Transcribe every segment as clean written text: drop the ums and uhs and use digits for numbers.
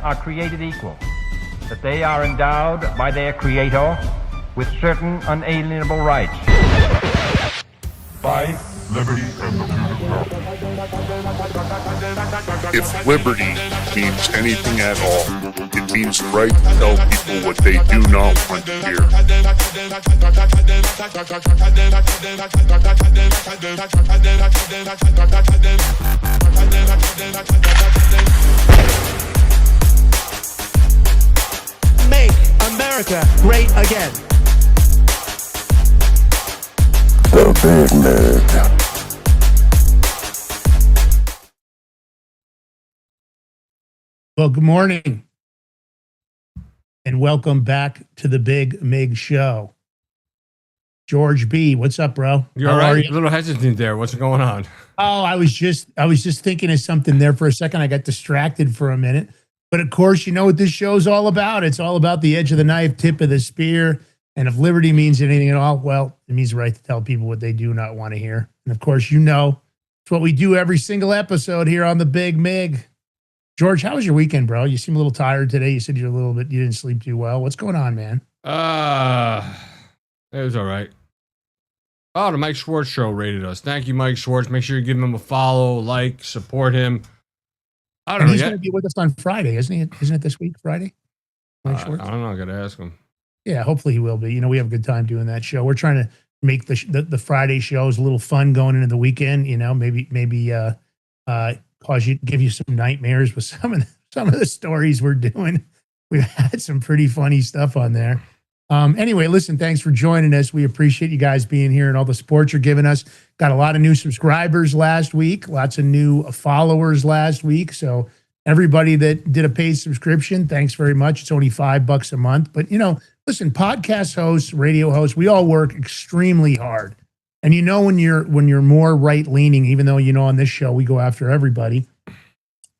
are created equal, that they are endowed by their Creator with certain unalienable rights. Life, liberty, and the If liberty means anything at all, it means the right to tell people what they do not want to hear. Make America great again. The Big Mig. Well, good morning and welcome back to the Big Mig Show. George B, what's up, bro? You're all right. A little hesitant there. What's going on? Oh, I was just thinking of something there for a second. I got distracted for a minute. But of course, you know what this show's all about. It's all about the edge of the knife, tip of the spear. And if liberty means anything at all, well, it means the right to tell people what they do not want to hear. And of course, you know, it's what we do every single episode here on the Big Mig. George, how was your weekend, bro? You seem a little tired today. You said you didn't sleep too well. What's going on, man? It was all right. Oh, the Mike Schwartz show rated us. Thank you, Mike Schwartz. Make sure you give him a follow, like, support him. I don't know. He's going to be with us on Friday, isn't he? Isn't it this week, Friday? Mike Schwartz? I don't know. I got to ask him. Yeah, hopefully he will be. You know, we have a good time doing that show. We're trying to make the Friday shows a little fun going into the weekend. You know, maybe give you some nightmares with some of the stories we're doing. We've had some pretty funny stuff on there. Anyway, listen, thanks for joining us. We appreciate you guys being here and all the support you're giving us. Got a lot of new subscribers last week, lots of new followers last week. So everybody that did a paid subscription, thanks very much. It's only $5 a month. But, you know, listen, podcast hosts, radio hosts, we all work extremely hard. And you know, when you're more right leaning, even though, you know, on this show, we go after everybody,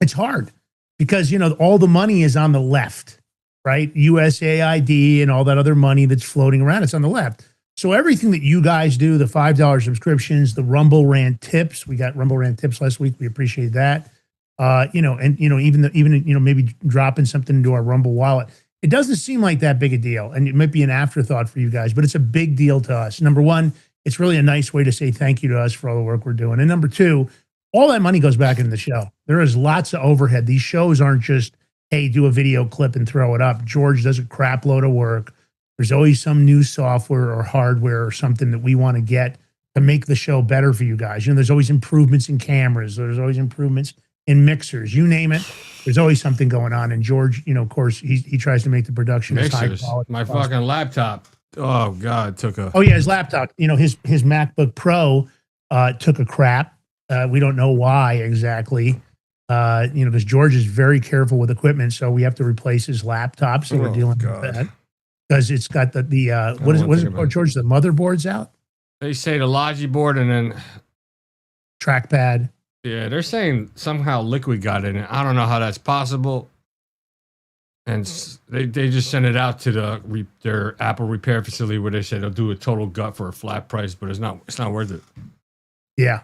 it's hard because, you know, all the money is on the left, right? USAID and all that other money that's floating around, it's on the left. So everything that you guys do, the $5 subscriptions, the Rumble Rant tips, we got Rumble Rant tips last week. We appreciate that. You know, and, you know, even, you know, maybe dropping something into our Rumble wallet. It doesn't seem like that big a deal. And it might be an afterthought for you guys, but it's a big deal to us. Number one, it's really a nice way to say thank you to us for all the work we're doing. And number two, all that money goes back into the show. There is lots of overhead. These shows aren't just, hey, do a video clip and throw it up. George does a crap load of work. There's always some new software or hardware or something that we want to get to make the show better for you guys. You know, there's always improvements in cameras. There's always improvements in mixers. You name it. There's always something going on. And George, you know, of course, he tries to make the production as high quality. My fucking laptop. Oh God, his laptop. You know, his MacBook Pro took a crap. We don't know why exactly. You know, because George is very careful with equipment, so we have to replace his laptop. So we're dealing with that because it's got the what is it called, George? The motherboard's out. They say the Logi board and then trackpad. Yeah, they're saying somehow liquid got in it. I don't know how that's possible. And they just sent it out to their Apple repair facility where they said they'll do a total gut for a flat price, but it's not worth it. Yeah.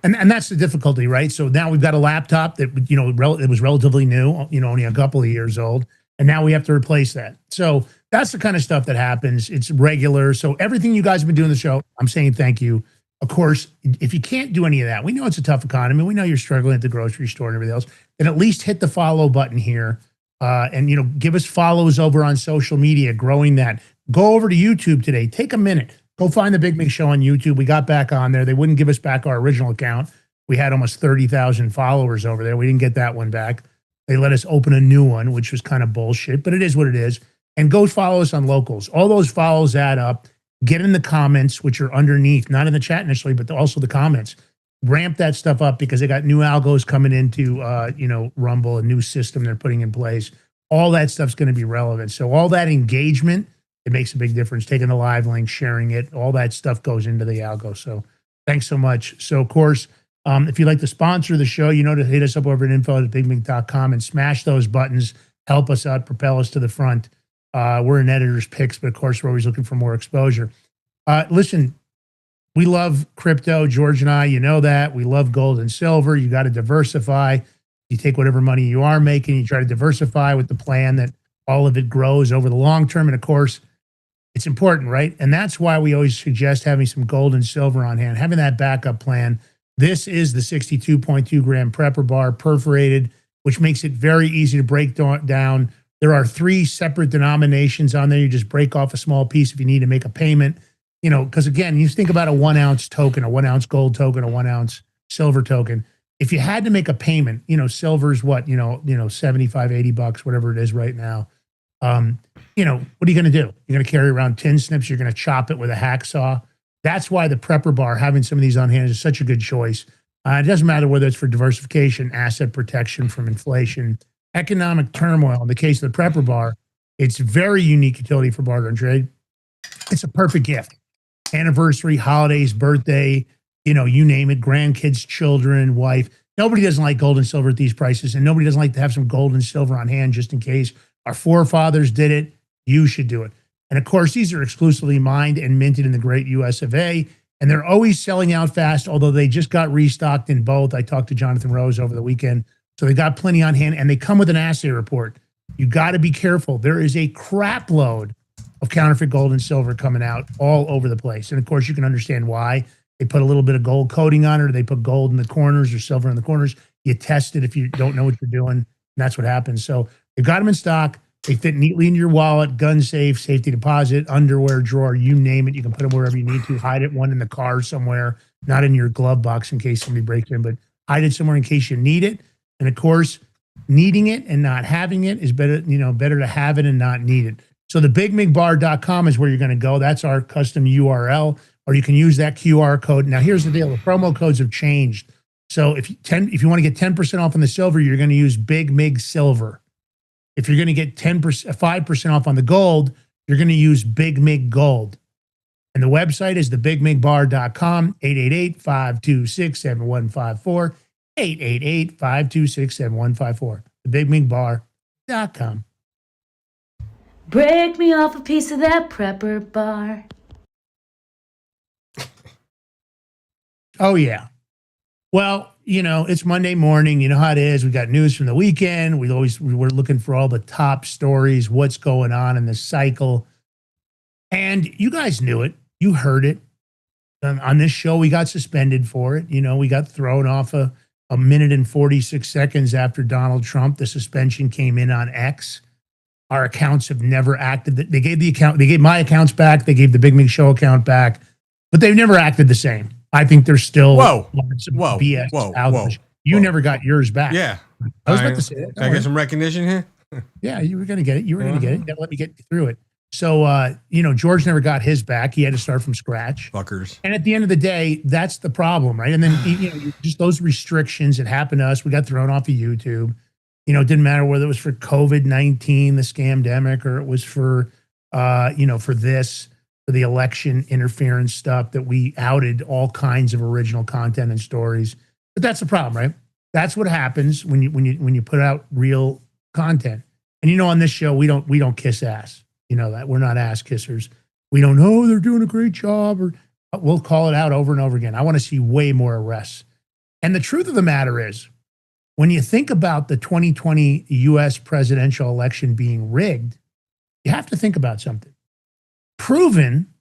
And that's the difficulty, right? So now we've got a laptop that, you know, it was relatively new, you know, only a couple of years old. And now we have to replace that. So that's the kind of stuff that happens. It's regular. So everything you guys have been doing the show, I'm saying thank you. Of course, if you can't do any of that, we know it's a tough economy. We know you're struggling at the grocery store and everything else. Then at least hit the follow button here. And, you know, give us follows over on social media, growing that. Go over to YouTube today. Take a minute. Go find the Big Mig Show on YouTube. We got back on there. They wouldn't give us back our original account. We had almost 30,000 followers over there. We didn't get that one back. They let us open a new one, which was kind of bullshit, but it is what it is. And go follow us on Locals. All those follows add up. Get in the comments, which are underneath, not in the chat initially, but also the comments. Ramp that stuff up because they got new algos coming into, you know, Rumble, a new system they're putting in place. All that stuff's going to be relevant. So all that engagement, it makes a big difference. Taking the live link, sharing it, all that stuff goes into the algo. So thanks so much. So, of course, if you'd like to sponsor the show, you know, to hit us up over at info@bigmig.com and smash those buttons. Help us out, propel us to the front. We're in editor's picks, but, of course, we're always looking for more exposure. Listen, we love crypto, George and I, you know that. We love gold and silver. You got to diversify. You take whatever money you are making, you try to diversify with the plan that all of it grows over the long term. And of course, it's important, right? And that's why we always suggest having some gold and silver on hand, having that backup plan. This is the 62.2 gram prepper bar, perforated, which makes it very easy to break down. There are 3 separate denominations on there. You just break off a small piece if you need to make a payment. You know, because again, you think about a 1 ounce token, a 1 ounce gold token, a 1 ounce silver token. If you had to make a payment, you know, silver's what, 75, 80 bucks, whatever it is right now. You know, what are you going to do? You're going to carry around tin snips. You're going to chop it with a hacksaw. That's why the prepper bar, having some of these on hand, is such a good choice. It doesn't matter whether it's for diversification, asset protection from inflation, economic turmoil. In the case of the prepper bar, it's very unique utility for barter and trade. It's a perfect gift. Anniversary, holidays, birthday, you know, you name it, grandkids, children, wife. Nobody doesn't like gold and silver at these prices, and nobody doesn't like to have some gold and silver on hand just in case. Our forefathers did it. You should do it. And of course, these are exclusively mined and minted in the great US of A, and they're always selling out fast, although they just got restocked in both. I talked to Jonathan Rose over the weekend. So they got plenty on hand, and they come with an assay report. You got to be careful. There is a crap load of counterfeit gold and silver coming out all over the place. And of course, you can understand why. They put a little bit of gold coating on it, or they put gold in the corners or silver in the corners. You test it if you don't know what you're doing, and that's what happens. So they've got them in stock. They fit neatly in your wallet, gun safe, safety deposit, underwear drawer, you name it. You can put them wherever you need to. Hide it, one in the car somewhere, not in your glove box in case somebody breaks in, but hide it somewhere in case you need it. And of course, needing it and not having it is better, better to have it and not need it. So the bigmigbar.com is where you're going to go. That's our custom URL, or you can use that QR code. Now, here's the deal. The promo codes have changed. So if you want to get 10% off on the silver, you're going to use Big Mig Silver. If you're going to get 5% off on the gold, you're going to use Big Mig Gold. And the website is thebigmigbar.com, 888-526-7154, 888-526-7154, thebigmigbar.com. Break me off a piece of that prepper bar. Oh, yeah. Well, it's Monday morning. You know how it is. We got news from the weekend. We're looking for all the top stories, what's going on in the cycle. And you guys knew it. You heard it. On this show, we got suspended for it. We got thrown off a minute and 46 seconds after Donald Trump. The suspension came in on X. Our accounts have never acted. They gave my accounts back. They gave the Big Mig Show account back, but they've never acted the same. I think there's still BS out there. You never got yours back. Yeah. I was about to say that. Can I get some recognition here? Yeah, you were going to get it. You were going to get it. You got to let me get through it. So, George never got his back. He had to start from scratch. Fuckers. And at the end of the day, that's the problem, right? And then, just those restrictions that happened to us. We got thrown off of YouTube. It didn't matter whether it was for COVID-19, the scamdemic, or it was for the election interference stuff that we outed all kinds of original content and stories. But that's the problem, right? That's what happens when you put out real content. And on this show, we don't kiss ass. You know that. We're not ass kissers. We don't know they're doing a great job, or we'll call it out over and over again. I want to see way more arrests. And the truth of the matter is, when you think about the 2020 US presidential election being rigged, you have to think about something. Proven,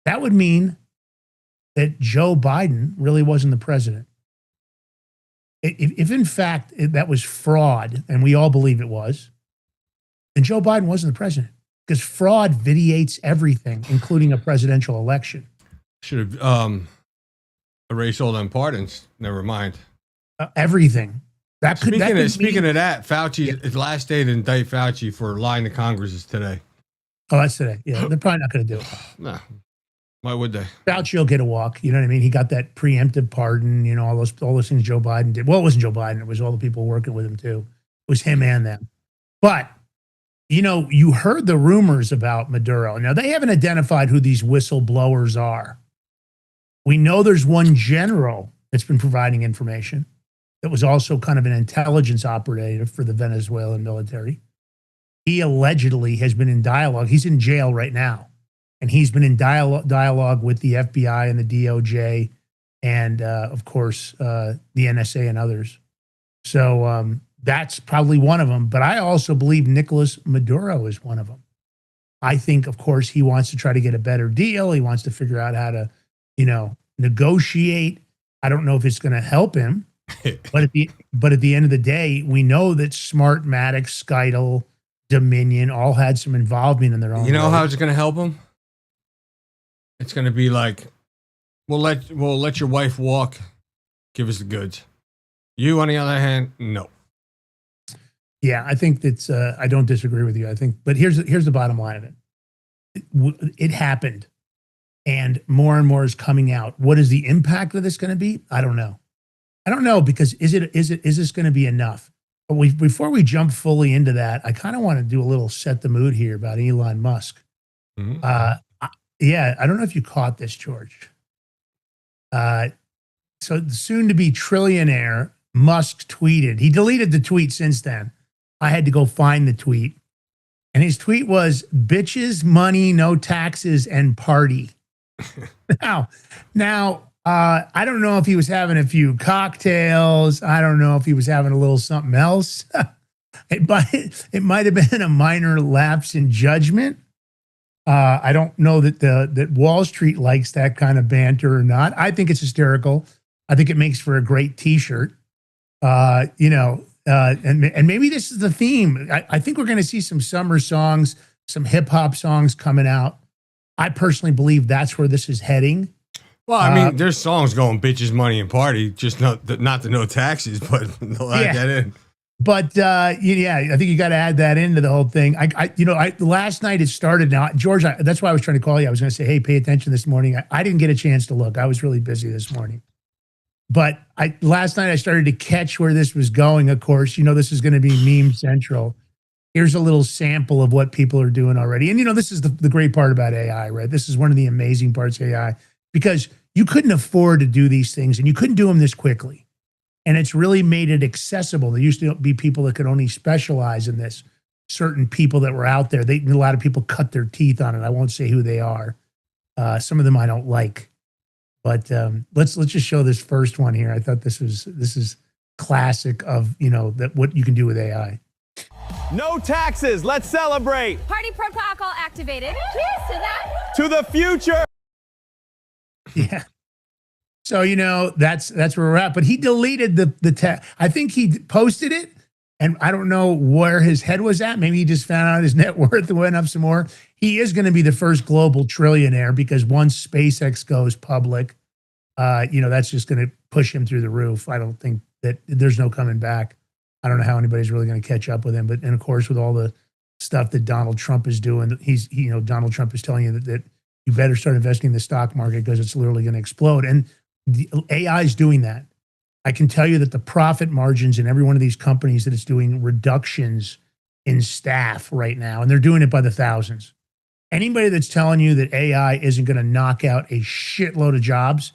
that would mean that Joe Biden really wasn't the president. If in fact that was fraud, and we all believe it was, then Joe Biden wasn't the president, because fraud vitiates everything, including a presidential election. Should have erased all them pardons. Never mind. Everything. Speaking of that, Fauci's last day to indict Fauci for lying to Congress is today. Oh, that's today. Yeah, they're probably not going to do it. No. Why would they? Fauci will get a walk. You know what I mean? He got that preemptive pardon, all those things Joe Biden did. Well, it wasn't Joe Biden. It was all the people working with him, too. It was him and them. But, you heard the rumors about Maduro. Now, they haven't identified who these whistleblowers are. We know there's one general that's been providing information that was also kind of an intelligence operative for the Venezuelan military. He allegedly has been in dialogue. He's in jail right now. And he's been in dialogue with the FBI and the DOJ and, of course, the NSA and others. So that's probably one of them. But I also believe Nicolas Maduro is one of them. I think, of course, he wants to try to get a better deal. He wants to figure out how to, negotiate. I don't know if it's going to help him. But at the end of the day, we know that Smartmatic, Skytel, Dominion all had some involvement in their own. You know way. how it's going to help him? It's going to be like, we'll let your wife walk, give us the goods. You, on the other hand, no. Yeah, I think that's. I don't disagree with you. I think, but here's the bottom line of it. It happened, and more is coming out. What is the impact of this going to be? I don't know. I don't know, because is this going to be enough? But before we jump fully into that, I kind of want to do a little set the mood here about Elon Musk. Mm-hmm. Yeah, I don't know if you caught this, George. So the soon-to-be trillionaire Musk tweeted. He deleted the tweet since then. I had to go find the tweet. And his tweet was, bitches, money, no taxes, and party. Now, I don't know if he was having a few cocktails. I don't know if he was having a little something else. It might have been a minor lapse in judgment. I don't know that Wall Street likes that kind of banter or not. I think it's hysterical. I think it makes for a great T-shirt. And maybe this is the theme. I think we're going to see some summer songs, some hip hop songs coming out. I personally believe that's where this is heading. Well, I mean, there's songs going bitches, money, and party, just not the no taxes, but they'll add that in. But I think you got to add that into the whole thing. Last night it started. Now, George, that's why I was trying to call you. I was going to say, hey, pay attention this morning. I didn't get a chance to look. I was really busy this morning. But last night I started to catch where this was going. Of course, this is going to be meme central. Here's a little sample of what people are doing already. And, this is the great part about AI, right? This is one of the amazing parts of AI, because you couldn't afford to do these things and you couldn't do them this quickly. And it's really made it accessible. There used to be people that could only specialize in this, certain people that were out there. A lot of people cut their teeth on it. I won't say who they are. Some of them I don't like. But let's just show this first one here. I thought this is classic of, that what you can do with AI. No taxes. Let's celebrate. Party protocol activated. Cheers to that. To the future. Yeah. So, that's where we're at. But he deleted the text. I think he posted it, and I don't know where his head was at. Maybe he just found out his net worth and went up some more. He is going to be the first global trillionaire, because once SpaceX goes public, that's just going to push him through the roof. I don't think that there's no coming back. I don't know how anybody's really going to catch up with him. And of course, with all the stuff that Donald Trump is doing, Donald Trump is telling you that you better start investing in the stock market because it's literally going to explode. And the AI is doing that. I can tell you that the profit margins in every one of these companies that it's doing reductions in staff right now, and they're doing it by the thousands. Anybody that's telling you that AI isn't going to knock out a shitload of jobs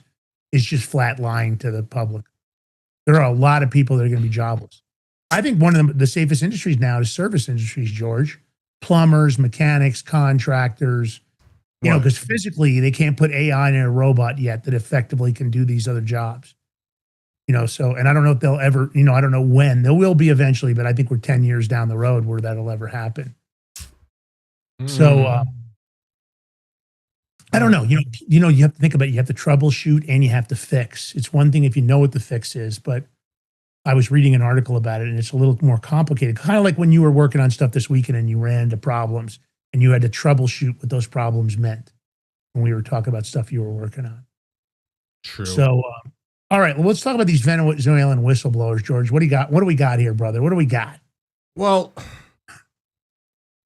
is just flat lying to the public. There are a lot of people that are going to be jobless. I think one of the safest industries now is service industries, George. Plumbers, mechanics, contractors, because physically they can't put AI in a robot yet that effectively can do these other jobs. And I don't know if they'll ever, I don't know when. There will be eventually, but I think we're 10 years down the road where that'll ever happen. So I don't know. You have to think about it. You have to troubleshoot and you have to fix. It's one thing if you know what the fix is, but I was reading an article about it and it's a little more complicated. Kind of like when you were working on stuff this weekend and you ran into problems and you had to troubleshoot what those problems meant when we were talking about stuff you were working on. True. So, all right, well, let's talk about these Venezuelan whistleblowers, George. What do you got? What do we got here, brother? What do we got? Well,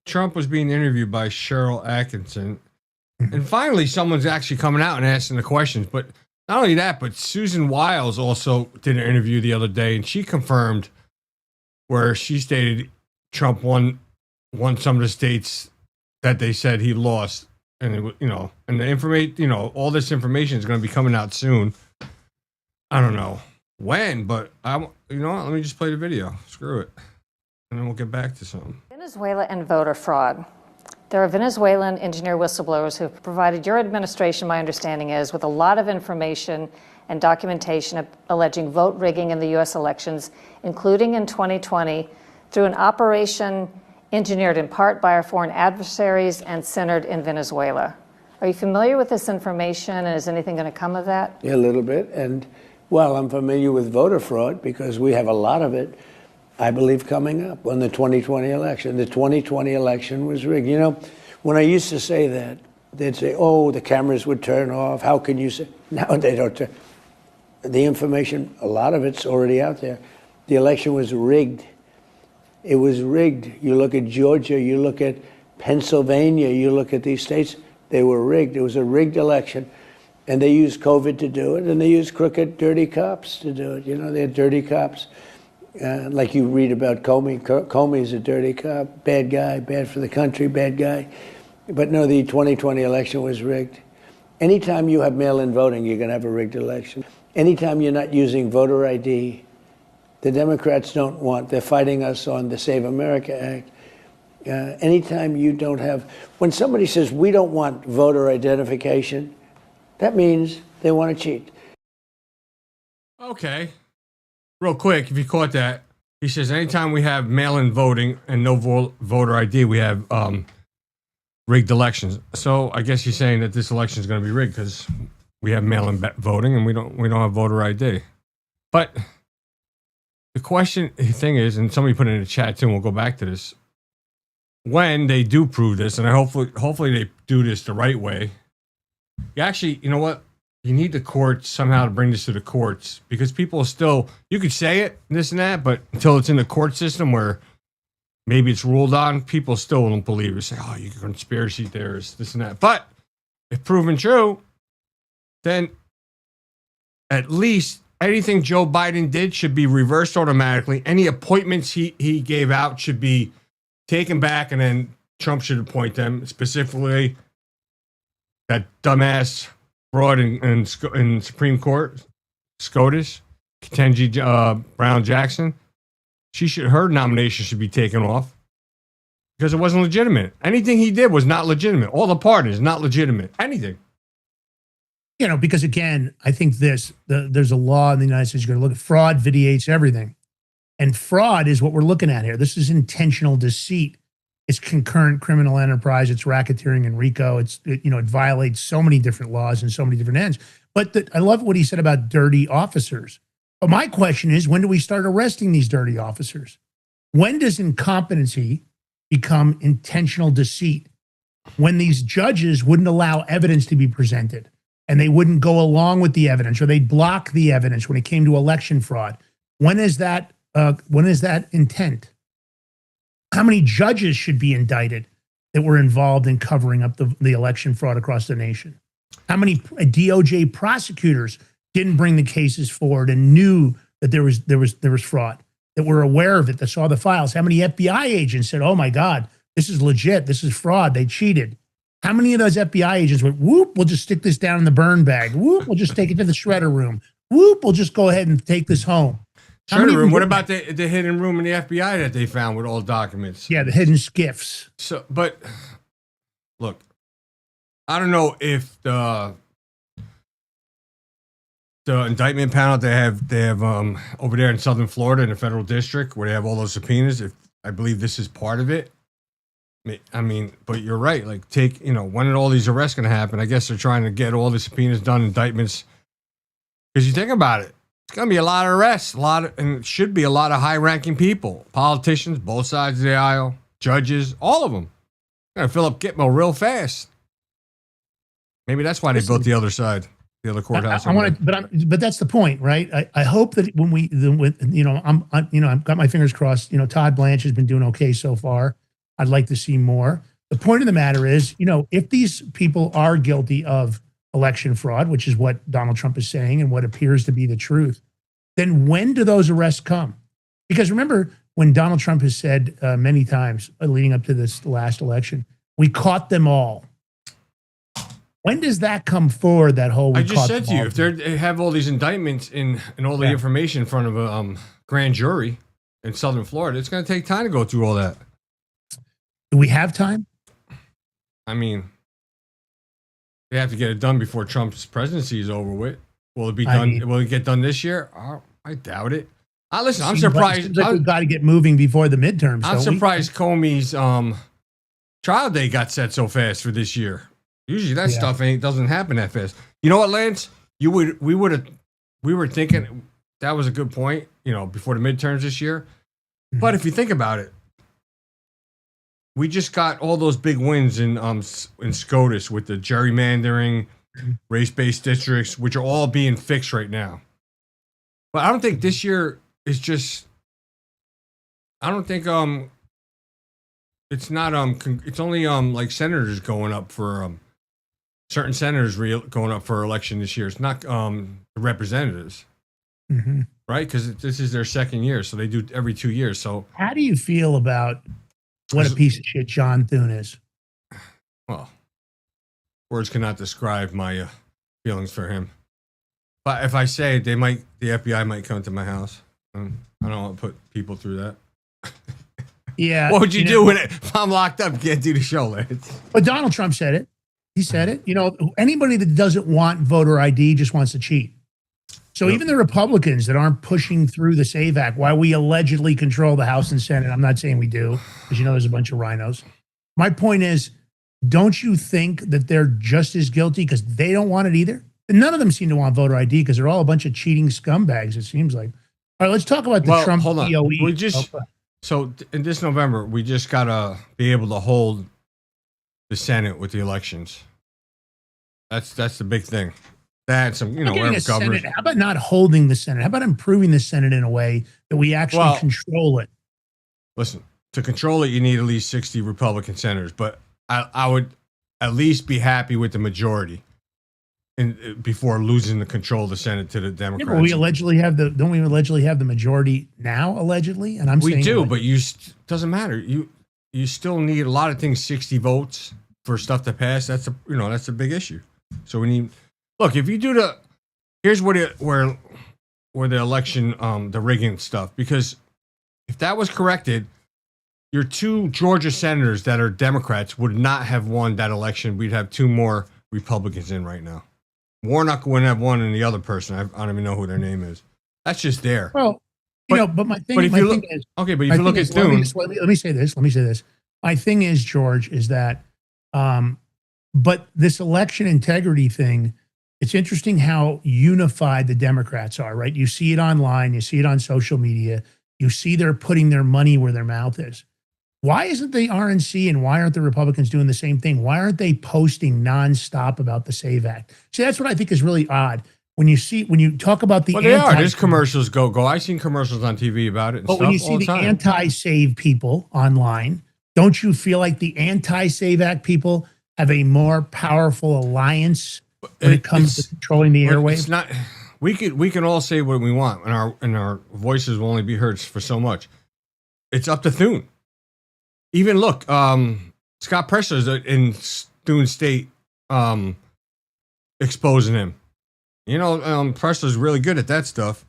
Trump was being interviewed by Cheryl Atkinson, and finally someone's actually coming out and asking the questions. But not only that, but Susan Wiles also did an interview the other day, and she confirmed where she stated Trump won some of the states that they said he lost. And it, and the information, all this information is going to be coming out soon. I don't know when, but let me just play the video. Screw it. And then we'll get back to something. Venezuela and voter fraud. There are Venezuelan engineer whistleblowers who have provided your administration, my understanding is, with a lot of information and documentation alleging vote rigging in the U.S. elections, including in 2020, through an operation engineered in part by our foreign adversaries and centered in Venezuela. Are you familiar with this information, and is anything going to come of that? Yeah, a little bit. And, well, I'm familiar with voter fraud because we have a lot of it, I believe, coming up on the 2020 election. The 2020 election was rigged. You know, when I used to say that, they'd say, oh, the cameras would turn off. How can you say? Now they don't turn. The information, a lot of it's already out there. The election was rigged. It was rigged. You look at Georgia, you look at Pennsylvania, you look at these states, they were rigged. It was a rigged election. And they used COVID to do it, and they used crooked, dirty cops to do it. You know, they're dirty cops. Like you read about Comey. Comey's a dirty cop, bad guy, bad for the country, bad guy. But no, the 2020 election was rigged. Anytime you have mail-in voting, you're going to have a rigged election. Anytime you're not using voter ID, the Democrats don't want, they're fighting us on the Save America Act. Anytime you don't have, when somebody says we don't want voter identification, that means they want to cheat. Okay. Real quick, if you caught that, he says anytime we have mail-in voting and no voter ID, we have rigged elections. So I guess he's saying that this election is going to be rigged because we have mail-in voting and we don't have voter ID. But the thing is, and somebody put it in the chat too, and we'll go back to this. When they do prove this, and hopefully they do this the right way. You actually, you know what? You need the courts somehow to bring this to the courts because people still, you could say it, this and that, but until it's in the court system where maybe it's ruled on, people still don't believe it. Say, oh, you're a conspiracy theorist, this and that. But if proven true, then at least anything Joe Biden did should be reversed automatically. Any appointments he gave out should be taken back, and then Trump should appoint them. Specifically, that dumbass fraud in Supreme Court, SCOTUS, Ketanji Brown Jackson. Her nomination should be taken off because it wasn't legitimate. Anything he did was not legitimate. All the pardons, not legitimate. Anything. You know, because again, I think there's a law in the United States. You're going to look at fraud, vitiates everything. And fraud is what we're looking at here. This is intentional deceit. It's concurrent criminal enterprise. It's racketeering and RICO. It violates so many different laws and so many different ends. But I love what he said about dirty officers. But my question is, when do we start arresting these dirty officers? When does incompetency become intentional deceit? When these judges wouldn't allow evidence to be presented and they wouldn't go along with the evidence, or they'd block the evidence when it came to election fraud. When is that intent? How many judges should be indicted that were involved in covering up the election fraud across the nation? How many DOJ prosecutors didn't bring the cases forward and knew that there was fraud, that were aware of it, that saw the files? How many FBI agents said, oh my God, this is legit, this is fraud, they cheated? How many of those FBI agents went, whoop, we'll just stick this down in the burn bag. Whoop, we'll just take it to the shredder room. Whoop, we'll just go ahead and take this home. Shredder room. What about the hidden room in the FBI that they found with all documents? Yeah, the hidden skiffs. So, but look, I don't know if the indictment panel they have over there in Southern Florida in the federal district where they have all those subpoenas. If I believe this is part of it. I mean, but you're right. Like, when are all these arrests going to happen? I guess they're trying to get all the subpoenas done, indictments. Because you think about it, it's going to be a lot of arrests, and it should be a lot of high-ranking people, politicians, both sides of the aisle, judges, all of them. Going to fill up Gitmo real fast. Maybe that's why they built the other side, the other courthouse. But that's the point, right? I hope that I've got my fingers crossed. Todd Blanche has been doing okay so far. I'd like to see more. The point of the matter is, if these people are guilty of election fraud, which is what Donald Trump is saying and what appears to be the truth, then when do those arrests come? Because remember when Donald Trump has said many times leading up to this last election, we caught them all. When does that come forward, that whole... I just said to you, if they have all these indictments and all the information in front of a grand jury in Southern Florida, it's going to take time to go through all that. Do we have time? I mean, they have to get it done before Trump's presidency is over with. Will it be done? Will it get done this year? I doubt it. Listen, I'm surprised. We've got to get moving before the midterms. I'm surprised Comey's trial date got set so fast for this year. Usually that stuff doesn't happen that fast. You know what, Lance? We were thinking that was a good point. Before the midterms this year. Mm-hmm. But if you think about it, we just got all those big wins in SCOTUS with the gerrymandering, race-based districts, which are all being fixed right now. But I don't think this year is just. I don't think it's not it's only like senators going up for certain senators going up for election this year. It's not the representatives, right? Because this is their second year, so they do every 2 years. So how do you feel about what a piece of shit John Thune is? Well, words cannot describe my feelings for him. But if I say it, the FBI might come to my house. I don't want to put people through that. Yeah. What would you do with it if I'm locked up? Can't do the show, Lance. But Donald Trump said it. He said it. Anybody that doesn't want voter ID just wants to cheat. So even the Republicans that aren't pushing through the SAVE Act, while we allegedly control the House and Senate, I'm not saying we do, because there's a bunch of rhinos. My point is, don't you think that they're just as guilty because they don't want it either? And none of them seem to want voter ID because they're all a bunch of cheating scumbags, it seems like. All right, let's talk about the Trump hold on. DOE. So in this November, we just got to be able to hold the Senate with the elections. That's the big thing. That's wherever governors. How about not holding the Senate? How about improving the Senate in a way that we actually control it? Listen, to control it, you need at least 60 Republican senators, but I would at least be happy with the majority before losing the control of the Senate to the Democrats. Yeah, but we allegedly have don't we allegedly have the majority now, allegedly? And we do, but doesn't matter. You still need a lot of things, 60 votes for stuff to pass. That's a big issue. So we need. Look, if you do here's where the election, the rigging stuff, because if that was corrected, your two Georgia senators that are Democrats would not have won that election. We'd have two more Republicans in right now. Warnock wouldn't have won, and the other person, I don't even know who their name is. That's just there. Well, but my thing, is, okay, but if you look at Thune, let me say this. My thing is, George, is that, but this election integrity thing. It's interesting how unified the Democrats are, right? You see it online, you see it on social media, you see they're putting their money where their mouth is. Why isn't the RNC and why aren't the Republicans doing the same thing? Why aren't they posting nonstop about the SAVE Act? See, that's what I think is really odd. When you talk about the they are. There's commercials go. I've seen commercials on TV about it. But when you see the anti-SAVE people online, don't you feel like the anti-SAVE Act people have a more powerful alliance when it comes to controlling the airwaves? It's not. We can all say what we want, and our voices will only be heard for so much. It's up to Thune. Even look, Scott Presler's in Thune State, exposing him. Presler's really good at that stuff,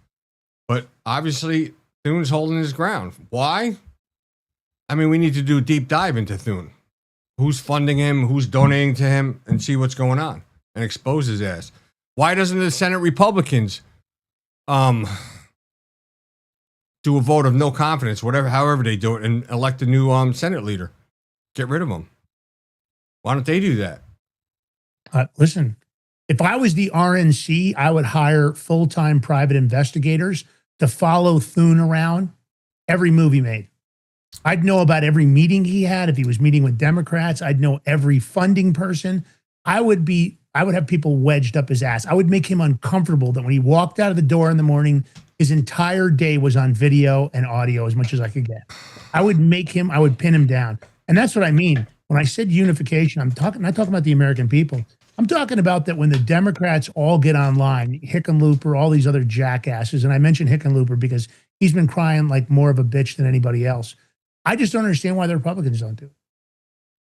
but obviously Thune's holding his ground. Why? I mean, we need to do a deep dive into Thune. Who's funding him? Who's donating to him? And see what's going on. And expose his ass. Why doesn't the Senate Republicans do a vote of no confidence, however they do it, and elect a new Senate leader? Get rid of them. Why don't they do that? Listen, if I was the RNC, I would hire full-time private investigators to follow Thune around every move he made. I'd know about every meeting he had. If he was meeting with Democrats, I'd know every funding person. I would have people wedged up his ass. I would make him uncomfortable that when he walked out of the door in the morning, his entire day was on video and audio as much as I could get. I would pin him down. And that's what I mean. When I said unification, I'm not talking about the American people. I'm talking about that when the Democrats all get online, Hickenlooper, all these other jackasses, and I mentioned Hickenlooper because he's been crying like more of a bitch than anybody else. I just don't understand why the Republicans don't do it.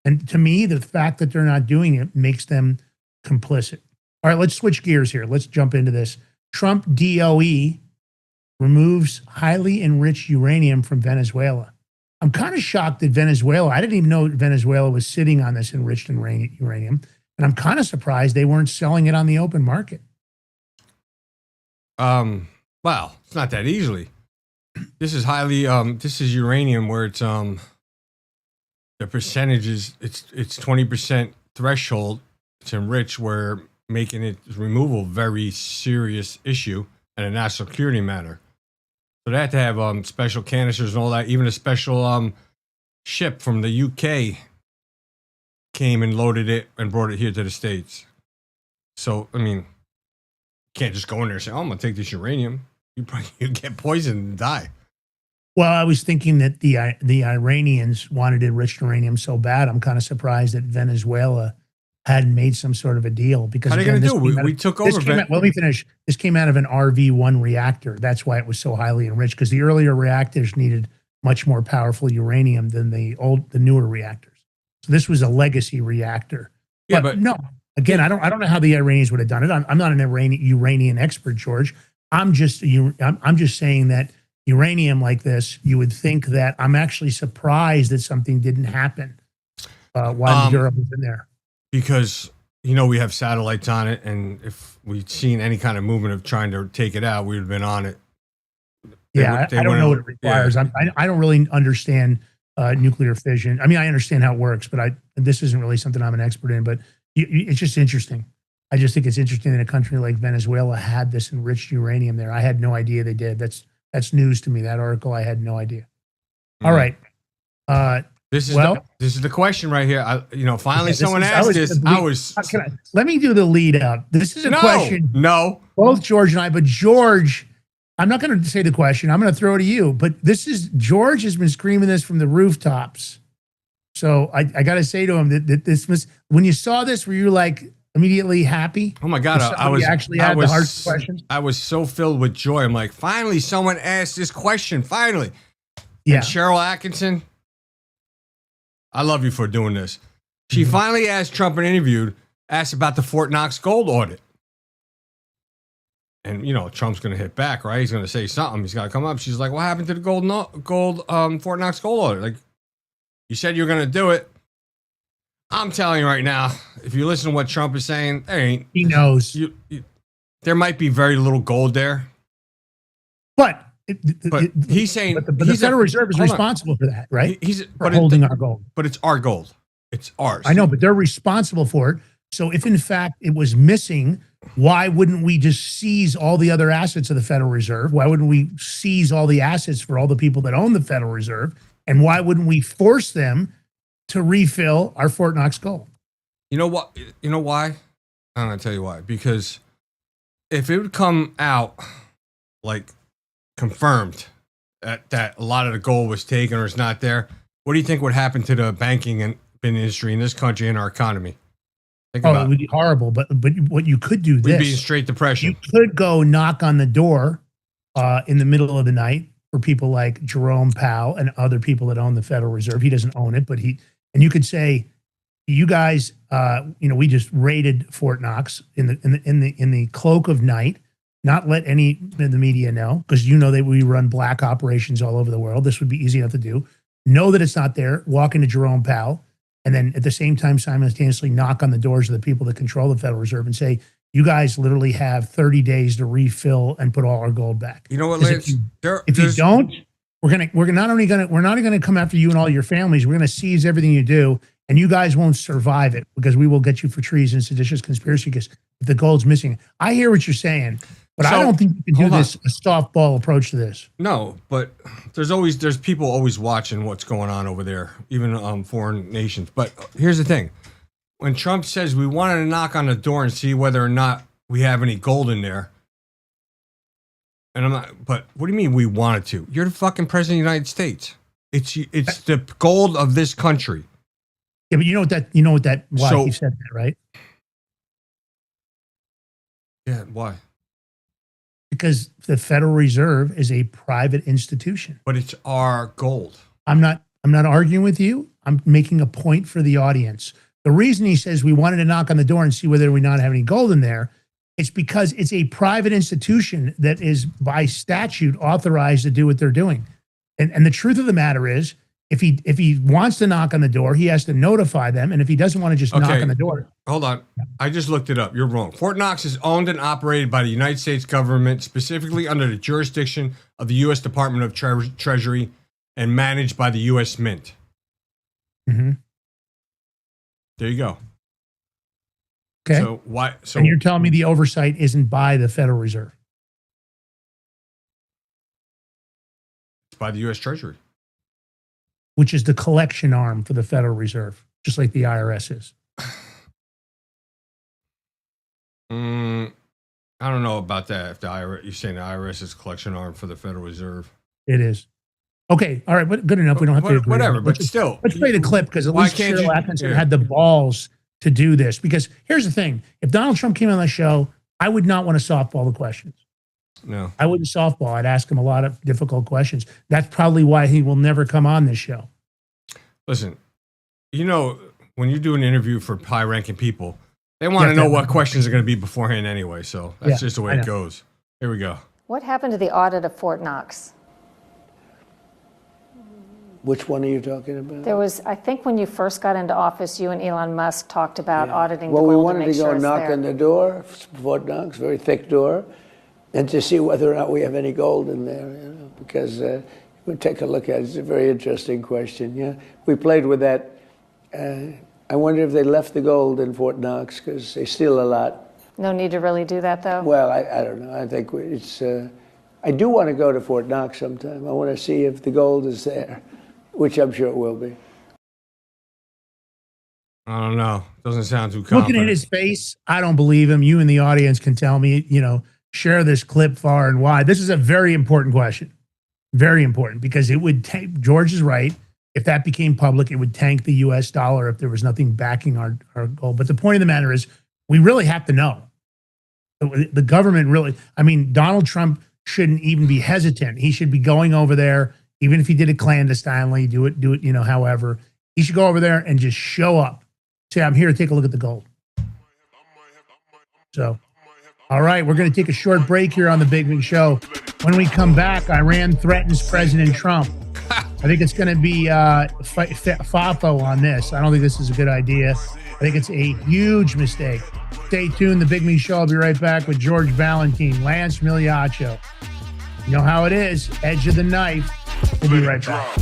And to me, the fact that they're not doing it makes them complicit. All right, let's switch gears here. Let's jump into this. Trump DOE removes highly enriched uranium from Venezuela. I'm kind of shocked that Venezuela, I didn't even know Venezuela was sitting on this enriched uranium. And I'm kind of surprised they weren't selling it on the open market. Well, it's not that easily. This is highly, this is uranium where it's, the percentage is, it's 20% threshold. It's enriched where making it removal very serious issue and a national security matter. So they had to have special canisters and all that. Even a special ship from the UK came and loaded it and brought it here to the States. So, I mean, you can't just go in there and say, oh, I'm going to take this uranium. You'd get poisoned and die. Well, I was thinking that the Iranians wanted enriched uranium so bad. I'm kind of surprised that Venezuela hadn't made some sort of a deal. Because how are they going to do? We took over. Let me finish. This came out of an RV1 reactor. That's why it was so highly enriched, because the earlier reactors needed much more powerful uranium than the newer reactors. So this was a legacy reactor. Yeah, but no. Again, I don't know how the Iranians would have done it. I'm not an Iranian expert, George. I'm just saying that uranium like this, you would think that I'm actually surprised that something didn't happen while Maduro was in there. Because, you know, we have satellites on it, and if we'd seen any kind of movement of trying to take it out, we would have been on it. I don't know what it requires. Yeah. I don't really understand nuclear fission. I mean, I understand how it works, but this isn't really something I'm an expert in. But it's just interesting. I just think it's interesting that a country like Venezuela had this enriched uranium there. I had no idea they did. That's news to me. That article, I had no idea. All right. This is the question right here. Finally someone asked this. Let me do the lead up. This is a question. No. Both George and I, but George, I'm not going to say the question. I'm going to throw it to you. But George has been screaming this from the rooftops. So I got to say to him that this was, when you saw this, were you like immediately happy? Oh my God. I was the hard questions. I was so filled with joy. I'm like, finally someone asked this question. Finally. Yeah. And Cheryl Atkinson, I love you for doing this. She finally asked Trump in an interview, asked about the Fort Knox gold audit. And, Trump's going to hit back, right? He's going to say something. He's got to come up. She's like, what happened to the Fort Knox gold audit? Like, you said you were going to do it. I'm telling you right now, if you listen to what Trump is saying, there ain't. He knows. There might be very little gold there. But he's saying, but the Federal Reserve is responsible for that, right? For holding our gold. But it's our gold. It's ours. I know, but they're responsible for it. So if in fact it was missing, why wouldn't we just seize all the other assets of the Federal Reserve? Why wouldn't we seize all the assets for all the people that own the Federal Reserve? And why wouldn't we force them to refill our Fort Knox gold? You know what? You know why? I'm going to tell you why. Because if it would come out like confirmed that a lot of the gold was taken or is not there, what do you think would happen to the banking industry in this country and our economy? Think about it would be horrible. But what you could do, we'd be in straight depression. You could go knock on the door in the middle of the night for people like Jerome Powell and other people that own the Federal Reserve. He doesn't own it, but and you could say, you guys, we just raided Fort Knox in the cloak of night. Not let any of the media know, because that we run black operations all over the world. This would be easy enough to do. Know that it's not there. Walk into Jerome Powell, and then at the same time simultaneously knock on the doors of the people that control the Federal Reserve and say, you guys literally have 30 days to refill and put all our gold back. You know what, Lance? If you don't, we're not only going to come after you and all your families. We're going to seize everything you do, and you guys won't survive it, because we will get you for treason, seditious conspiracy, because if the gold's missing. I hear what you're saying. But I don't think you can do this a softball approach to this. No, but there's people always watching what's going on over there, even foreign nations. But here's the thing: when Trump says we wanted to knock on the door and see whether or not we have any gold in there, and I'm not. But what do you mean we wanted to? You're the fucking president of the United States. It's the gold of this country. Yeah, but why he said that, right? Yeah, why? Because the Federal Reserve is a private institution. But it's our gold. I'm not arguing with you. I'm making a point for the audience. The reason he says we wanted to knock on the door and see whether we not have any gold in there, it's because it's a private institution that is by statute authorized to do what they're doing. And the truth of the matter is If he wants to knock on the door, he has to notify them. And if he doesn't want to just knock on the door. Hold on. I just looked it up. You're wrong. Fort Knox is owned and operated by the United States government, specifically under the jurisdiction of the U.S. Department of Treasury and managed by the U.S. Mint. Mm-hmm. There you go. Okay. So why? So and you're telling me the oversight isn't by the Federal Reserve? It's by the U.S. Treasury, which is the collection arm for the Federal Reserve, just like the IRS is. I don't know about that. If the IRS, you're saying the IRS is a collection arm for the Federal Reserve. It is. Okay, all right, but good enough. We don't have to agree. Whatever, but still. Let's play the clip because at least can't Cheryl Atkinson had the balls to do this. Because here's the thing. If Donald Trump came on the show, I would not want to softball the questions. No. I wouldn't softball. I'd ask him a lot of difficult questions. That's probably why he will never come on this show. Listen, you know, when you do an interview for high-ranking people, they want to know what questions are going to be beforehand anyway. So that's just the way it goes. Here we go. What happened to the audit of Fort Knox? Which one are you talking about? There was, I think when you first got into office, you and Elon Musk talked about auditing the well, gold we wanted to make to go sure it's knock there. on the door, Fort Knox, very thick door, and to see whether or not we have any gold in there, you know, because we'll take a look at it. It's a very interesting question, yeah. We played with that. I wonder if they left the gold in Fort Knox because they steal a lot. No need to really do that, though? Well, I don't know. I think it's, I do want to go to Fort Knox sometime. I want to see if the gold is there, which I'm sure it will be. I don't know. Doesn't sound too confident. Looking at his face, I don't believe him. You in the audience can tell me, you know, share this clip far and wide. This is a very important question. Very important because it would take, George is right. If that became public, it would tank the US dollar if there was nothing backing our gold. But the point of the matter is, we really have to know. The government really, I mean, Donald Trump shouldn't even be hesitant. He should be going over there, even if he did it clandestinely, do it, you know, however. He should go over there and just show up. Say, I'm here to take a look at the gold. So, all right, we're going to take a short break here on the Big Big Show. When we come back, Iran threatens President Trump. I think it's going to be FAFO on this. I don't think this is a good idea. I think it's a huge mistake. Stay tuned. The Big Me Show. I'll be right back with George Valentine, Lance Migliaccio. You know how it is. Edge of the knife. We'll be right back.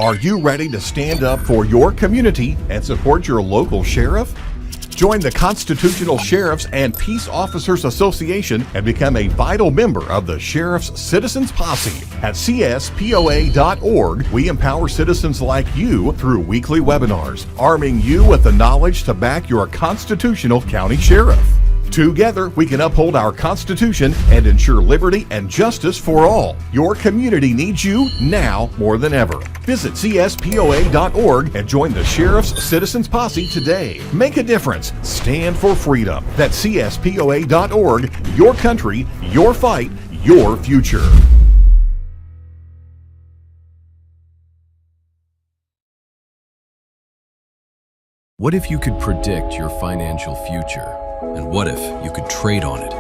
Are you ready to stand up for your community and support your local sheriff? Join the Constitutional Sheriffs and Peace Officers Association and become a vital member of the Sheriff's Citizens Posse. At CSPOA.org, we empower citizens like you through weekly webinars, arming you with the knowledge to back your constitutional county sheriff. Together, we can uphold our Constitution and ensure liberty and justice for all. Your community needs you now more than ever. Visit CSPOA.org and join the Sheriff's Citizens Posse today. Make a difference. Stand for freedom. That's CSPOA.org. Your country, your fight, your future. What if you could predict your financial future? And what if you could trade on it?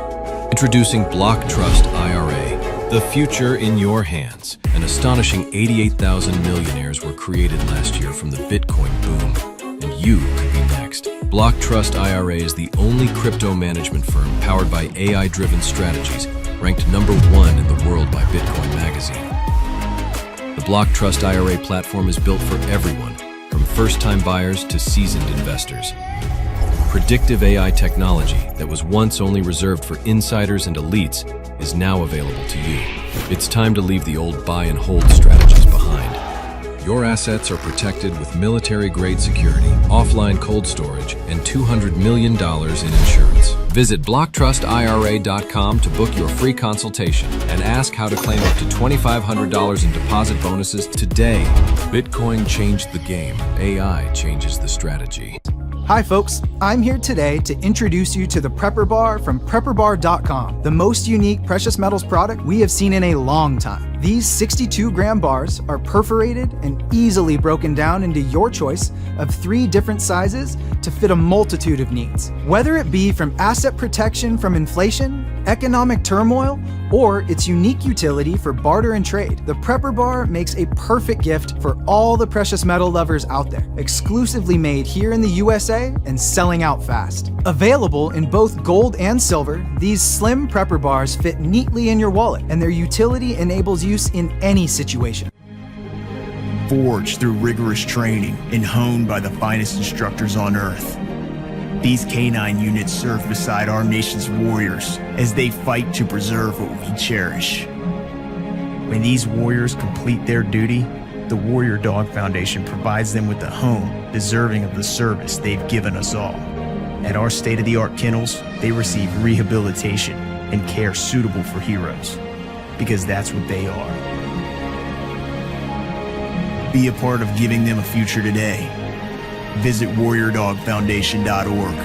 Introducing Block Trust IRA, the future in your hands. An astonishing 88,000 millionaires were created last year from the Bitcoin boom, and you could be next. Block Trust IRA is the only crypto management firm powered by AI-driven strategies, ranked #1 in the world by Bitcoin Magazine. The Block Trust IRA platform is built for everyone, from first-time buyers to seasoned investors. Predictive AI technology that was once only reserved for insiders and elites is now available to you. It's time to leave the old buy and hold strategies behind. Your assets are protected with military-grade security, offline cold storage, and $200 million in insurance. Visit blocktrustira.com to book your free consultation and ask how to claim up to $2,500 in deposit bonuses today. Bitcoin changed the game. AI changes the strategy. Hi folks, I'm here today to introduce you to the Prepper Bar from PrepperBar.com, the most unique precious metals product we have seen in a long time. These 62-gram bars are perforated and easily broken down into your choice of 3 different sizes to fit a multitude of needs. Whether it be from asset protection from inflation, economic turmoil, or its unique utility for barter and trade, the Prepper Bar makes a perfect gift for all the precious metal lovers out there. Exclusively made here in the USA and selling out fast. Available in both gold and silver, these slim Prepper Bars fit neatly in your wallet, and their utility enables use in any situation. Forged through rigorous training and honed by the finest instructors on earth, these canine units serve beside our nation's warriors as they fight to preserve what we cherish. When these warriors complete their duty, the Warrior Dog Foundation provides them with a home deserving of the service they've given us all. At our state-of-the-art kennels, they receive rehabilitation and care suitable for heroes, because that's what they are. Be a part of giving them a future today. Visit warriordogfoundation.org.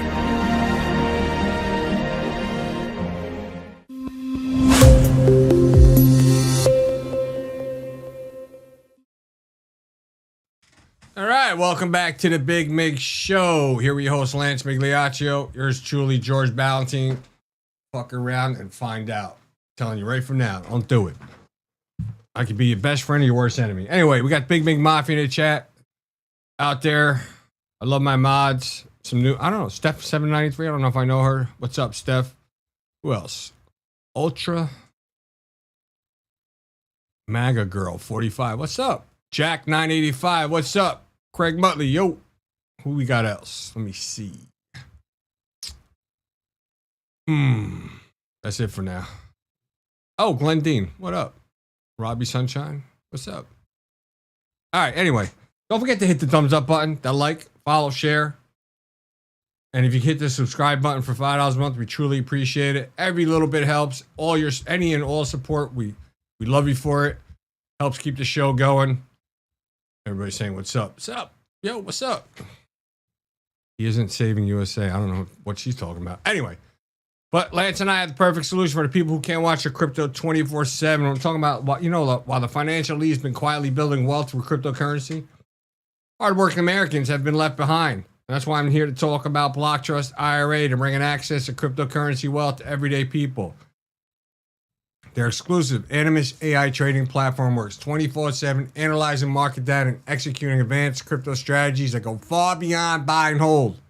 All right, welcome back to the Big Mig Show. Here we host Lance Migliaccio. Yours truly, George Ballantine. Fuck around and find out. I'm telling you right from now, don't do it. I could be your best friend or your worst enemy. Anyway, we got Big Mig Mafia in the chat out there. I love my mods. Some new, I don't know, Steph793. I don't know if I know her. What's up, Steph? Who else? Ultra MAGA Girl 45. What's up? Jack985. What's up? Craig Muttley. Yo. Who we got else? Let me see. That's it for now. Oh, Glenn Dean. What up? Robbie Sunshine. What's up? All right. Anyway, don't forget to hit the thumbs up button, that like, follow, share. And if you hit the subscribe button for $5 a month, we truly appreciate it. Every little bit helps. Any and all support, we love you for it. Helps keep the show going. Everybody's saying, what's up? What's up? Yo, what's up? He isn't saving USA. I don't know what she's talking about. Anyway, but Lance and I have the perfect solution for the people who can't watch their crypto 24/7. I'm talking about, while the financial elite's been quietly building wealth through cryptocurrency, hardworking Americans have been left behind. That's why I'm here to talk about Block Trust IRA to bring an access to cryptocurrency wealth to everyday people. Their exclusive Animus AI trading platform works 24/7, analyzing market data and executing advanced crypto strategies that go far beyond buy and hold.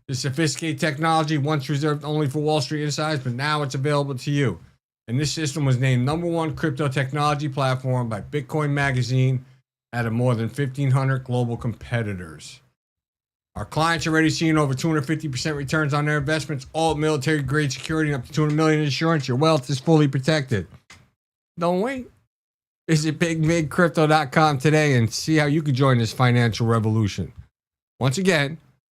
This sophisticated technology, once reserved only for Wall Street insiders, but now it's available to you. And this system was named #1 crypto technology platform by Bitcoin Magazine out of more than 1,500 global competitors. Our clients are already seeing over 250% returns on their investments, all military-grade security, and up to $200 million in insurance. Your wealth is fully protected. Don't wait. Visit BigMigCrypto.com today and see how you can join this financial revolution. Once again,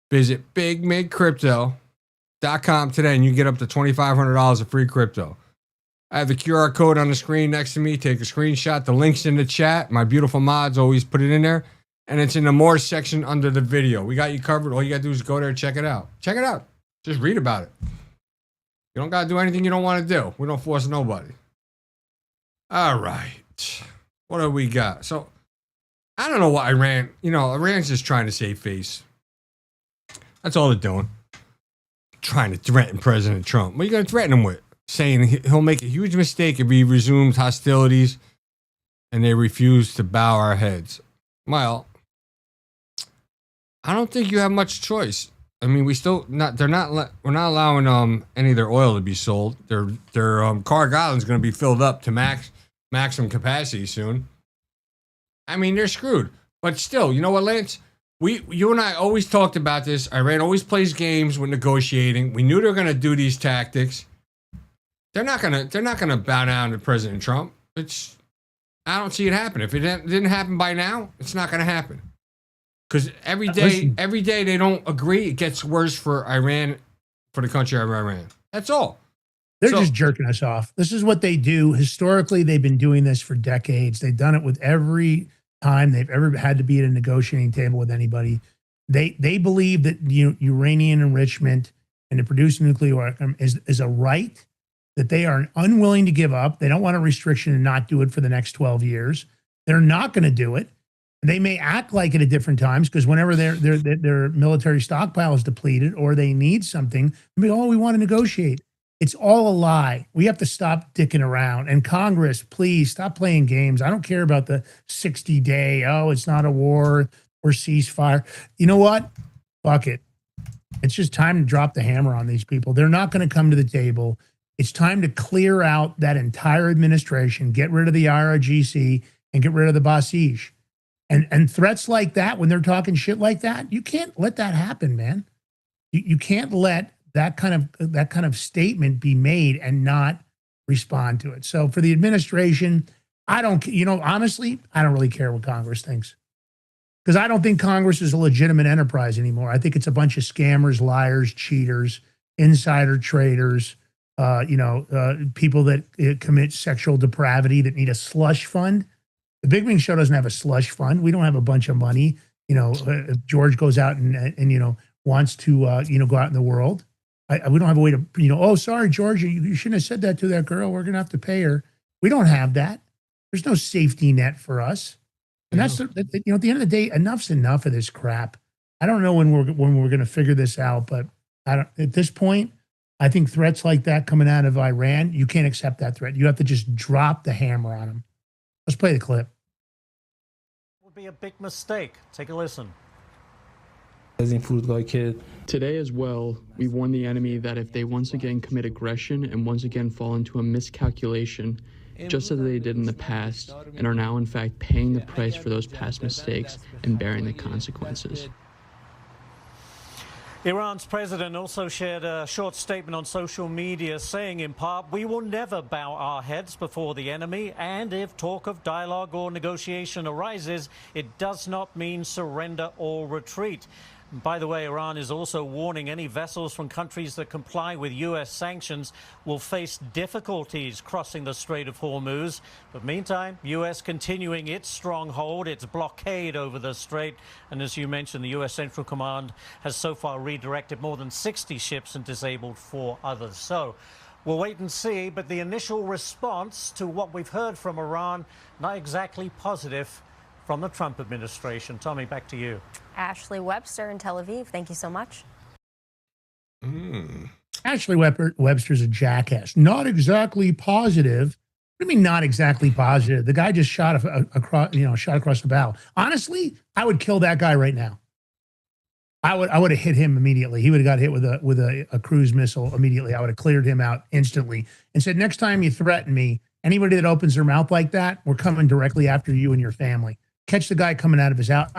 visit BigMigCrypto.com today and you get up to $2,500 of free crypto. I have the QR code on the screen next to me. Take a screenshot. The link's in the chat. My beautiful mods always put it in there. And it's in the more section under the video. We got you covered. All you got to do is go there and check it out. Check it out. Just read about it. You don't got to do anything you don't want to do. We don't force nobody. All right. What do we got? So, I don't know what Iran, Iran's just trying to save face. That's all they're doing. Trying to threaten President Trump. What are you going to threaten him with? Saying he'll make a huge mistake if he resumes hostilities and they refuse to bow our heads. Well, I don't think you have much choice. I mean, we're not allowing any of their oil to be sold. Their cargo island's going to be filled up to maximum capacity soon. I mean, they're screwed. But still, you know what, Lance? You and I always talked about this. Iran always plays games with negotiating. We knew they were going to do these tactics. They're not going to bow down to President Trump. I don't see it happen. If it didn't happen by now, it's not going to happen. Because every day they don't agree, it gets worse for Iran for the country of Iran. That's all. They're just jerking us off. This is what they do. Historically, they've been doing this for decades. They've done it with every time they've ever had to be at a negotiating table with anybody. They believe that uranium enrichment and to produce nuclear weapon is a right that they are unwilling to give up. They don't want a restriction and not do it for the next 12 years. They're not going to do it. They may act like it at different times because whenever their military stockpile is depleted or they need something, we want to negotiate. It's all a lie. We have to stop dicking around. And Congress, please stop playing games. I don't care about the 60-day, it's not a war or ceasefire. You know what? Fuck it. It's just time to drop the hammer on these people. They're not going to come to the table. It's time to clear out that entire administration, get rid of the IRGC, and get rid of the Basij. And threats like that, when they're talking shit like that, you can't let that happen, man. You can't let that kind of statement be made and not respond to it. So for the administration, honestly, I don't really care what Congress thinks. Because I don't think Congress is a legitimate enterprise anymore. I think it's a bunch of scammers, liars, cheaters, insider traders, people that commit sexual depravity that need a slush fund. The Big Wing Show doesn't have a slush fund. We don't have a bunch of money. If George goes out and wants to go out in the world, we don't have a way to sorry, George, you shouldn't have said that to that girl. We're gonna have to pay her. We don't have that. There's no safety net for us. And that's at the end of the day, enough's enough of this crap. I don't know when we're going to figure this out, but at this point, I think threats like that coming out of Iran, you can't accept that threat. You have to just drop the hammer on them. Let's play the clip. Would be a big mistake. Take a listen. Today as well, we warn the enemy that if they once again commit aggression and once again fall into a miscalculation, just as they did in the past, and are now in fact paying the price for those past mistakes and bearing the consequences. Iran's president also shared a short statement on social media saying in part, "We will never bow our heads before the enemy, and if talk of dialogue or negotiation arises, it does not mean surrender or retreat." By the way, Iran is also warning any vessels from countries that comply with U.S. sanctions will face difficulties crossing the Strait of Hormuz. But meantime, U.S. continuing its stronghold, its blockade over the strait. And as you mentioned, the U.S. Central Command has so far redirected more than 60 ships and disabled 4 others. So we'll wait and see. But the initial response to what we've heard from Iran, not exactly positive from the Trump administration. Tommy, back to you. Ashley Webster in Tel Aviv, thank you so much. Ashley Webster's a jackass. Not exactly positive. What do you mean not exactly positive? The guy just shot across the bow. Honestly, I would kill that guy right now. I would have hit him immediately. He would have got hit with a cruise missile immediately. I would have cleared him out instantly and said, next time you threaten me, anybody that opens their mouth like that, we're coming directly after you and your family. Catch the guy coming out of his house.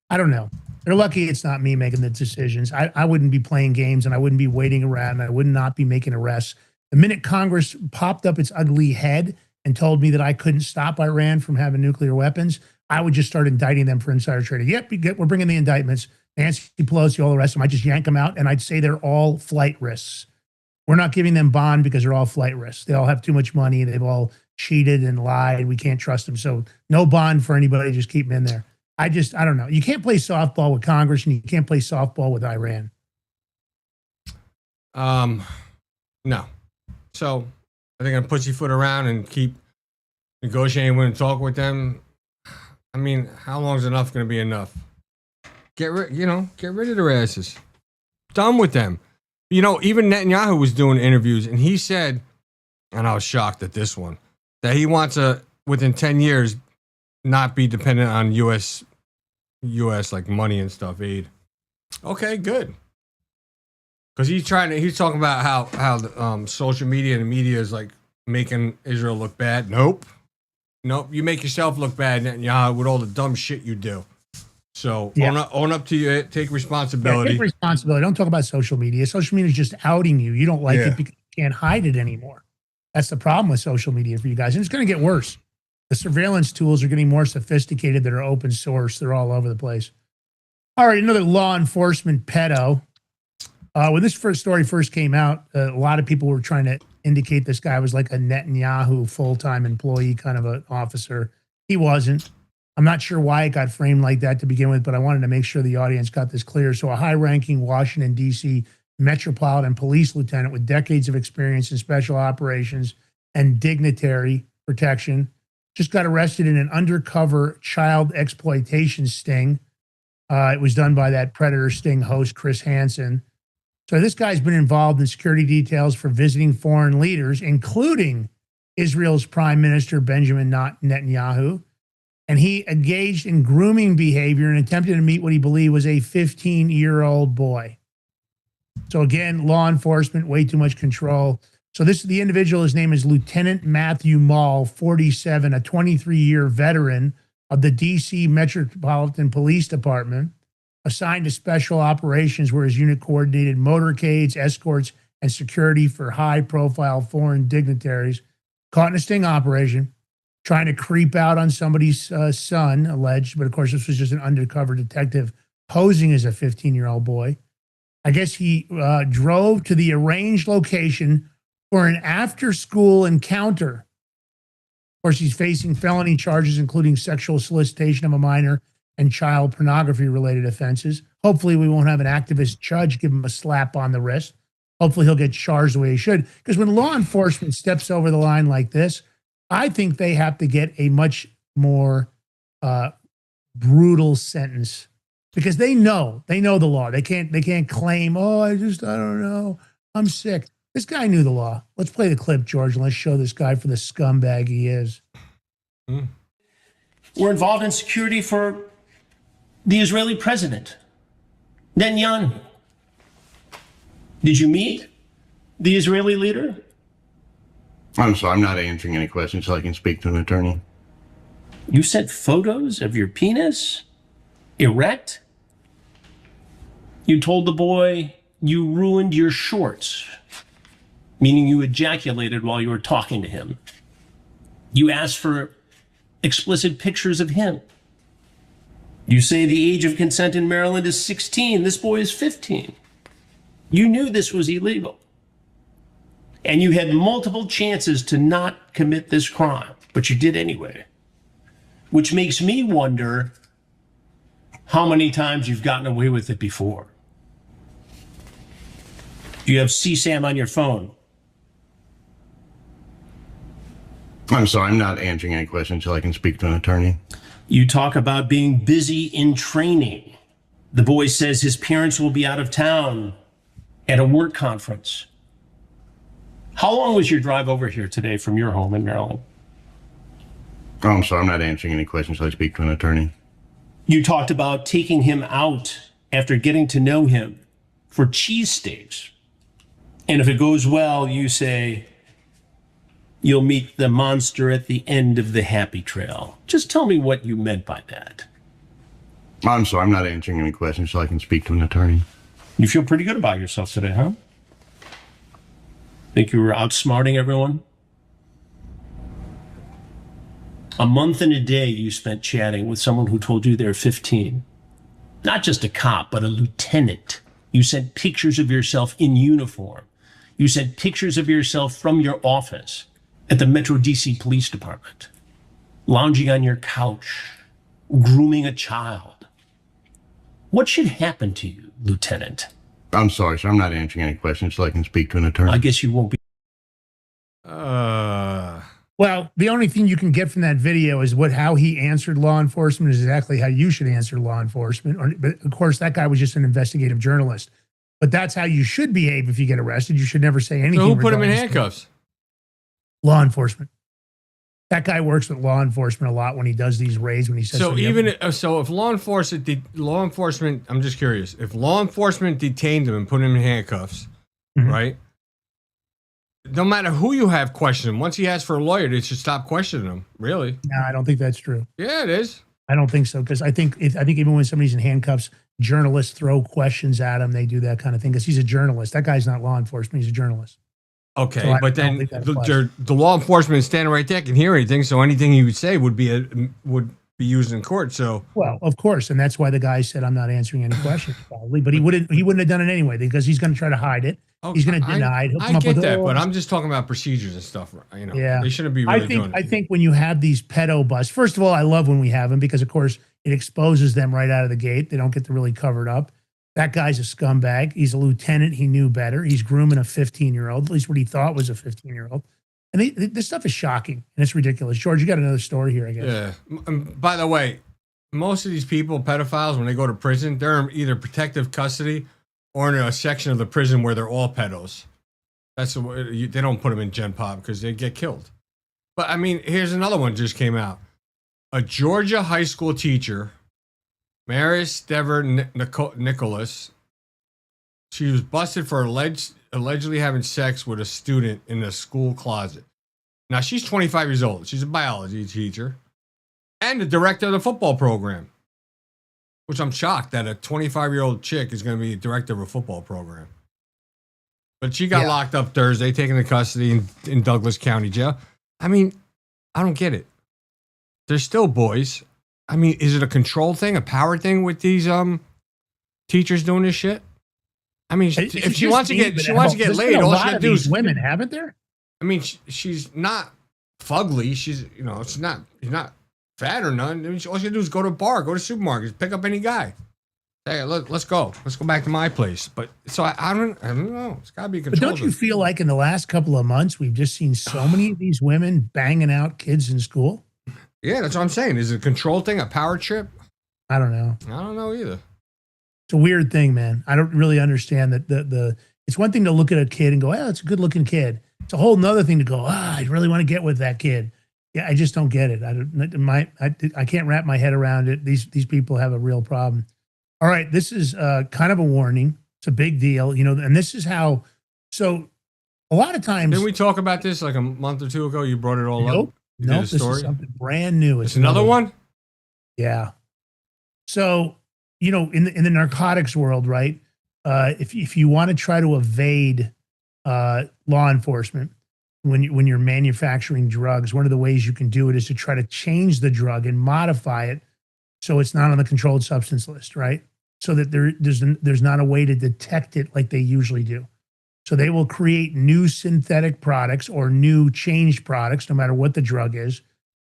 I don't know. They're lucky it's not me making the decisions. I wouldn't be playing games and I wouldn't be waiting around. And I would not be making arrests. The minute Congress popped up its ugly head and told me that I couldn't stop Iran from having nuclear weapons, I would just start indicting them for insider trading. Yep, we're bringing the indictments. Nancy Pelosi, all the rest of them. I just yank them out and I'd say they're all flight risks. We're not giving them bond because they're all flight risks. They all have too much money. They've all cheated and lied. We can't trust them. So no bond for anybody. Just keep them in there. I don't know. You can't play softball with Congress and you can't play softball with Iran. No. So are they going to pussyfoot around and keep negotiating with and talk with them? I mean, how long is enough going to be enough? Get rid of their asses. Done with them. Even Netanyahu was doing interviews and he said, and I was shocked at this one, that he wants to, within 10 years, not be dependent on U.S. like money and stuff, aid. Okay, good. Because he's talking about how the, social media and the media is like making Israel look bad. Nope. You make yourself look bad, Netanyahu, with all the dumb shit you do. So own up to you. Take responsibility. Take responsibility. Don't talk about social media. Social media is just outing you. You don't like it because you can't hide it anymore. That's the problem with social media for you guys. And it's going to get worse. The surveillance tools are getting more sophisticated that are open source. They're all over the place. All right, another law enforcement pedo. When this story first came out, a lot of people were trying to indicate this guy was like a Netanyahu full-time employee kind of an officer. He wasn't. I'm not sure why it got framed like that to begin with, but I wanted to make sure the audience got this clear. So a high-ranking Washington, D.C. Metropolitan Police lieutenant with decades of experience in special operations and dignitary protection just got arrested in an undercover child exploitation sting. It was done by that Predator Sting host, Chris Hansen. So this guy's been involved in security details for visiting foreign leaders, including Israel's Prime Minister Benjamin Netanyahu. And he engaged in grooming behavior and attempted to meet what he believed was a 15-year-old boy. So again, law enforcement, way too much control. So the individual, his name is Lieutenant Matthew Mall, 47, a 23-year veteran of the D.C. Metropolitan Police Department, assigned to special operations where his unit coordinated motorcades, escorts, and security for high-profile foreign dignitaries, caught in a sting operation, trying to creep out on somebody's son, alleged. But of course, this was just an undercover detective posing as a 15-year-old boy. I guess he drove to the arranged location for an after-school encounter. Of course, he's facing felony charges, including sexual solicitation of a minor and child pornography-related offenses. Hopefully, we won't have an activist judge give him a slap on the wrist. Hopefully, he'll get charged the way he should. Because when law enforcement steps over the line like this, I think they have to get a much more brutal sentence, because they know the law. They can't claim, I don't know, I'm sick. This guy knew the law. Let's play the clip, George, and let's show this guy for the scumbag he is. We're involved in security for the Israeli president, Netanyahu. Did you meet the Israeli leader? I'm sorry, I'm not answering any questions, so I can speak to an attorney. You sent photos of your penis erect? You told the boy you ruined your shorts, meaning you ejaculated while you were talking to him. You asked for explicit pictures of him. You say the age of consent in Maryland is 16. This boy is 15. You knew this was illegal. And you had multiple chances to not commit this crime, but you did anyway. Which makes me wonder how many times you've gotten away with it before. Do you have CSAM on your phone? I'm sorry, I'm not answering any questions, so I can speak to an attorney. You talk about being busy in training. The boy says his parents will be out of town at a work conference. How long was your drive over here today from your home in Maryland? Oh, I'm sorry, I'm not answering any questions, so I speak to an attorney. You talked about taking him out after getting to know him for cheesesteaks. And if it goes well, you say you'll meet the monster at the end of the happy trail. Just tell me what you meant by that. I'm sorry, I'm not answering any questions, so I can speak to an attorney. You feel pretty good about yourself today, huh? Think you were outsmarting everyone? A month and a day you spent chatting with someone who told you they're 15. Not just a cop, but a lieutenant. You sent pictures of yourself in uniform. You sent pictures of yourself from your office at the Metro DC Police Department, lounging on your couch, grooming a child. What should happen to you, Lieutenant? I'm sorry, sir. I'm not answering any questions, so I can speak to an attorney. I guess you won't be. Well, the only thing you can get from that video is how he answered law enforcement is exactly how you should answer law enforcement. But of course, that guy was just an investigative journalist. But that's how you should behave if you get arrested. You should never say anything. So who put him in handcuffs? Law enforcement. That guy works with law enforcement a lot when he does these raids. When he says so, if law enforcement, I'm just curious, if law enforcement detained him and put him in handcuffs, right? No matter who you have questioning him, once he asks for a lawyer, they should stop questioning him. Really? No, I don't think that's true. Yeah, it is. I don't think so, because I think even when somebody's in handcuffs, journalists throw questions at him. They do that kind of thing because he's a journalist. That guy's not law enforcement. He's a journalist. Okay, So but then the law enforcement is standing right there, can hear anything, so anything he would say would be used in court. So, well, of course, and that's why the guy said, "I'm not answering any questions," probably. But he wouldn't have done it anyway because he's going to try to hide it. He's going to deny it. He'll come I up get with that, but I'm just talking about procedures and stuff. You know, yeah, they shouldn't be really doing it. I think when you have these pedo busts, first of all, I love when we have them because, of course, it exposes them right out of the gate. They don't get to really cover it up. That guy's a scumbag. He's a lieutenant. He knew better. He's grooming a 15-year-old, at least what he thought was a 15-year-old. And this stuff is shocking and it's ridiculous. George, you got another story here, I guess. Yeah. By the way, most of these people, pedophiles, when they go to prison, they're in either protective custody or in a section of the prison where they're all pedos. That's they don't put them in Gen Pop because they get killed. But I mean, here's another one just came out. A Georgia high school teacher, Maris Dever Nicholas, she was busted for allegedly having sex with a student in a school closet. Now, she's 25 years old. She's a biology teacher and the director of the football program, which I'm shocked that a 25-year-old chick is going to be the director of a football program. But she got locked up Thursday, taken into custody in Douglas County Jail. I mean, I don't get it. They're still boys. I mean, is it a control thing, a power thing with these teachers doing this shit? I mean, if she wants to get laid, all she got to do is women, haven't there? I mean, she's not fugly. She's she's not fat or none. I mean, all she got to do is go to a bar, go to supermarkets, pick up any guy. Hey, let's go. Let's go back to my place. But so I don't know. It's got to be controlled. But don't you feel like in the last couple of months we've just seen so many of these women banging out kids in school? Yeah, that's what I'm saying. Is it a control thing, a power trip? I don't know. I don't know either. It's a weird thing, man. I don't really understand that it's one thing to look at a kid and go, oh, it's a good looking kid. It's a whole nother thing to go, I really want to get with that kid. Yeah, I just don't get it. I can't wrap my head around it. These people have a real problem. All right, this is kind of a warning. It's a big deal, and this is how. So, a lot of times, didn't we talk about this like a month or two ago? You brought it all up. Nope, this is something brand new. It's another one. Yeah. So, in the narcotics world, right? If you want to try to evade law enforcement when you're manufacturing drugs, one of the ways you can do it is to try to change the drug and modify it so it's not on the controlled substance list, right? So that there's not a way to detect it like they usually do. So they will create new synthetic products or new changed products, no matter what the drug is,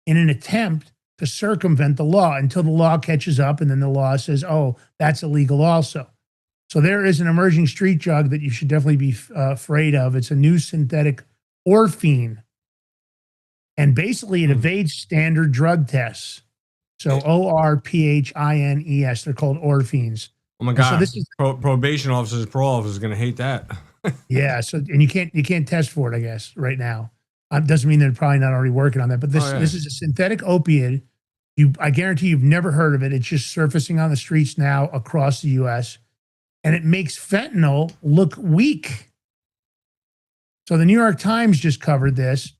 in an attempt to circumvent the law until the law catches up, and then the law says, oh, that's illegal also. So there is an emerging street drug that you should definitely be afraid of. It's a new synthetic orphine. And basically it evades standard drug tests. So ORPHINES, they're called orphines. Oh my God. So this is probation officers, parole officers are going to hate that. Yeah. So, and you can't test for it, I guess, right now. Doesn't mean they're probably not already working on that, but this is a synthetic opiate. I guarantee you've never heard of it. It's just surfacing on the streets now across the U.S. and it makes fentanyl look weak. So the New York Times just covered this.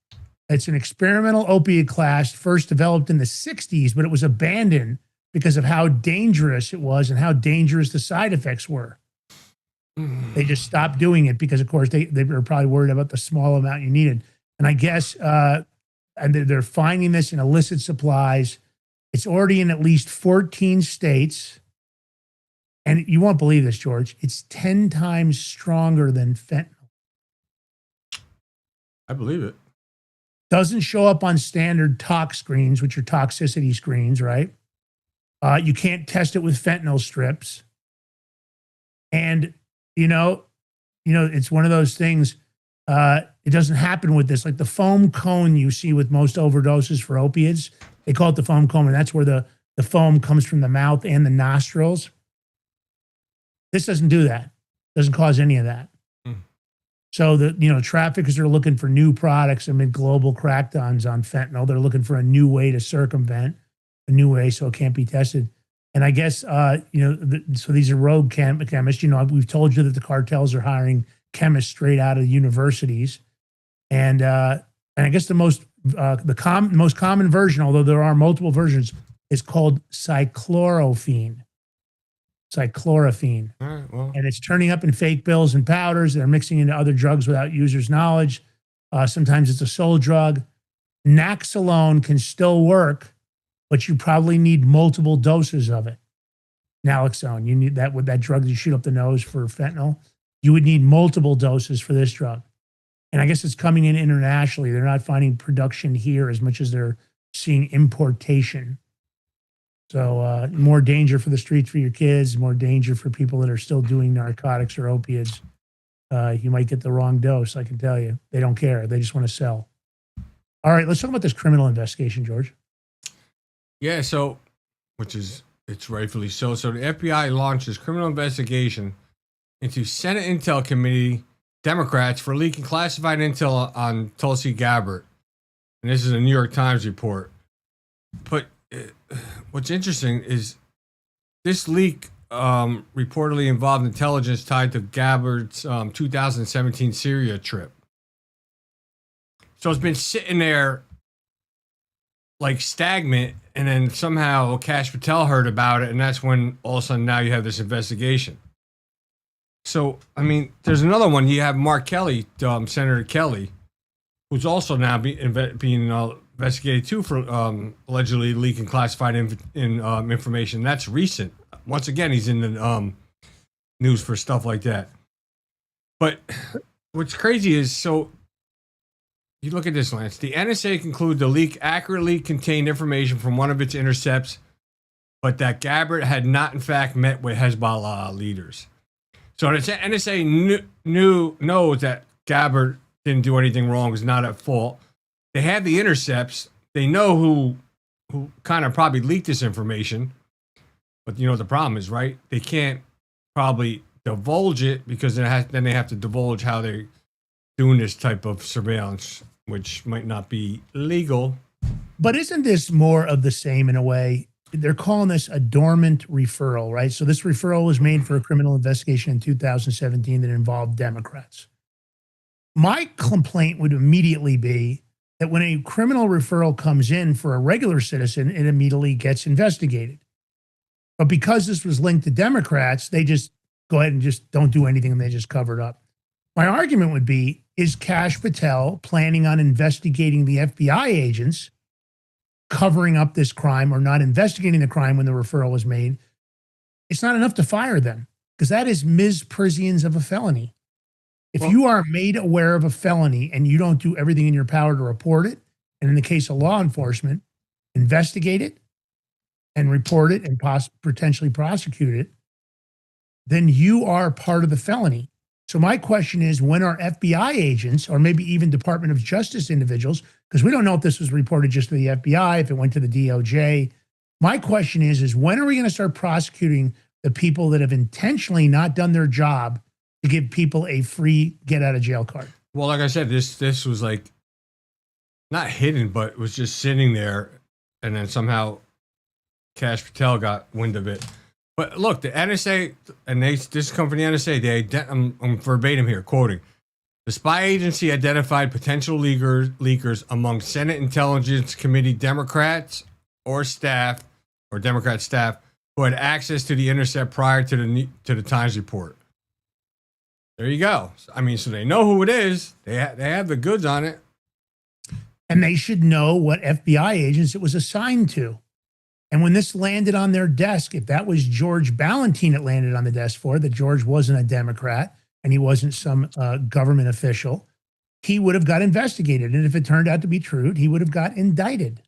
It's an experimental opiate class first developed in the 60s, but it was abandoned because of how dangerous it was and how dangerous the side effects were. They just stopped doing it because, of course, they were probably worried about the small amount you needed. And I guess and they're finding this in illicit supplies. It's already in at least 14 states. And you won't believe this, George. It's 10 times stronger than fentanyl. I believe it. Doesn't show up on standard tox screens, which are toxicity screens, right? You can't test it with fentanyl strips. And, it's one of those things. It doesn't happen with this. Like the foam cone you see with most overdoses for opiates, they call it the foam cone, and that's where the foam comes from the mouth and the nostrils. This doesn't do that. Doesn't cause any of that. So traffickers are looking for new products amid global crackdowns on fentanyl. They're looking for a new way to circumvent, a new way so it can't be tested. And I guess, so these are rogue chemists. We've told you that the cartels are hiring chemists straight out of universities. And I guess the most common version, although there are multiple versions, is called cychlorophene. Cychlorophene. All right, well. And it's turning up in fake pills and powders. They're mixing into other drugs without users' knowledge. Sometimes it's a sole drug. Naxalone can still work, but you probably need multiple doses of it. Naloxone, you need that with that drug that you shoot up the nose for fentanyl. You would need multiple doses for this drug. And I guess it's coming in internationally. They're not finding production here as much as they're seeing importation. So more danger for the streets for your kids, more danger for people that are still doing narcotics or opiates. You might get the wrong dose, I can tell you. They don't care. They just want to sell. All right, let's talk about this criminal investigation, George. Yeah, so, it's rightfully so. So the FBI launches criminal investigation into Senate Intel Committee Democrats for leaking classified intel on Tulsi Gabbard. And this is a New York Times report. But what's interesting is this leak reportedly involved intelligence tied to Gabbard's 2017 Syria trip. So it's been sitting there like stagnant, and then somehow Kash Patel heard about it, and that's when all of a sudden now you have this investigation. So, I mean, there's another one. You have Mark Kelly, Senator Kelly, who's also now being investigated too for allegedly leaking classified information. That's recent. Once again, he's in the news for stuff like that. But what's crazy is, so you look at this, Lance. The NSA concluded the leak accurately contained information from one of its intercepts, but that Gabbard had not, in fact, met with Hezbollah leaders. So the NSA knows that Gabbard didn't do anything wrong, was not at fault. They have the intercepts. They know who kind of probably leaked this information. But you know what the problem is, right? They can't probably divulge it because then they have to divulge how they're doing this type of surveillance, which might not be legal. But isn't this more of the same in a way? They're calling this a dormant referral, right? So this referral was made for a criminal investigation in 2017 that involved Democrats. My complaint would immediately be that when a criminal referral comes in for a regular citizen, it immediately gets investigated. But because this was linked to Democrats, they just go ahead and just don't do anything, and they just cover it up. My argument would be, is Kash Patel planning on investigating the FBI agents covering up this crime or not investigating the crime when the referral was made? It's not enough to fire them, because that is misprisions of a felony. If you are made aware of a felony and you don't do everything in your power to report it, and in the case of law enforcement, investigate it and report it and potentially prosecute it, then you are part of the felony. So my question is, when are FBI agents, or maybe even Department of Justice individuals, because we don't know if this was reported just to the FBI, if it went to the DOJ. My question is when are we going to start prosecuting the people that have intentionally not done their job to give people a free get out of jail card? Well, like I said, this was like not hidden, but it was just sitting there, and then somehow Kash Patel got wind of it. But look, the NSA, and this come from the NSA, I'm verbatim here, quoting, the spy agency identified potential leakers among Senate Intelligence Committee Democrats or staff, or Democrat staff, who had access to the intercept prior to the Times report. There you go. I mean, so they know who it is. They have the goods on it. And they should know what FBI agents it was assigned to. And when this landed on their desk, if that was George Ballantine it landed on the desk for, that George wasn't a Democrat and he wasn't some government official, he would have got investigated. And if it turned out to be true, he would have got indicted.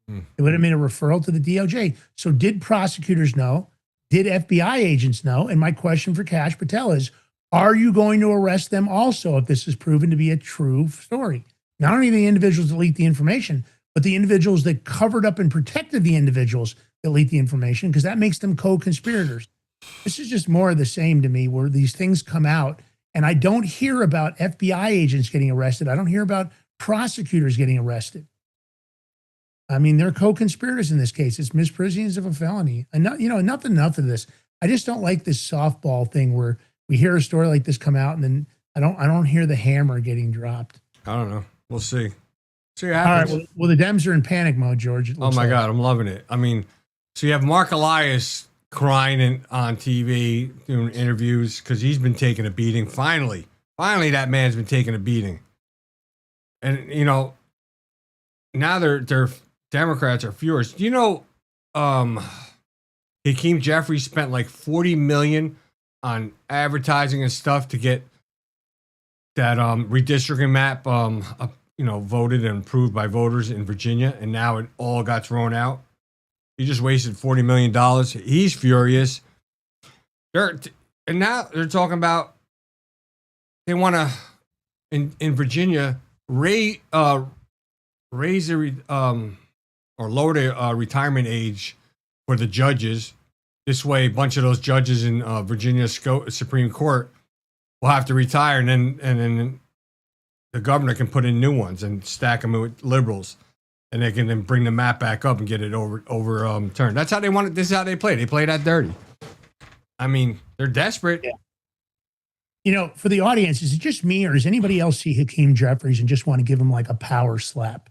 It would have made a referral to the DOJ. So did prosecutors know? Did FBI agents know? And my question for Kash Patel is, are you going to arrest them also if this is proven to be a true story? Not only the individuals that leaked the information, but the individuals that covered up and protected the individuals that leaked the information, because that makes them co-conspirators. This is just more of the same to me, where these things come out, and I don't hear about FBI agents getting arrested. I don't hear about prosecutors getting arrested. I mean, they're co-conspirators in this case. It's misprisions of a felony. Enough of this. I just don't like this softball thing where we hear a story like this come out, and then I don't hear the hammer getting dropped. I don't know. We'll see. See what All happens. right. Well, the Dems are in panic mode, George. Oh my God, I'm loving it. I mean, so you have Mark Elias crying on TV, doing interviews because he's been taking a beating. Finally, that man's been taking a beating. And you know, now they're Democrats are furious. You know, Hakeem Jeffries spent like $40 million on advertising and stuff to get that redistricting map voted and approved by voters in Virginia, and now it all got thrown out. He just wasted $40 million. He's furious. Now they're talking about they want to in Virginia raise or lower the retirement age for the judges. This way, a bunch of those judges in Virginia Supreme Court will have to retire, and then the governor can put in new ones and stack them with liberals, and they can then bring the map back up and get it overturned. That's how they want it. This is how they play. They play that dirty. I mean, they're desperate. Yeah. You know, for the audience, is it just me, or does anybody else see Hakeem Jeffries and just want to give him like a power slap?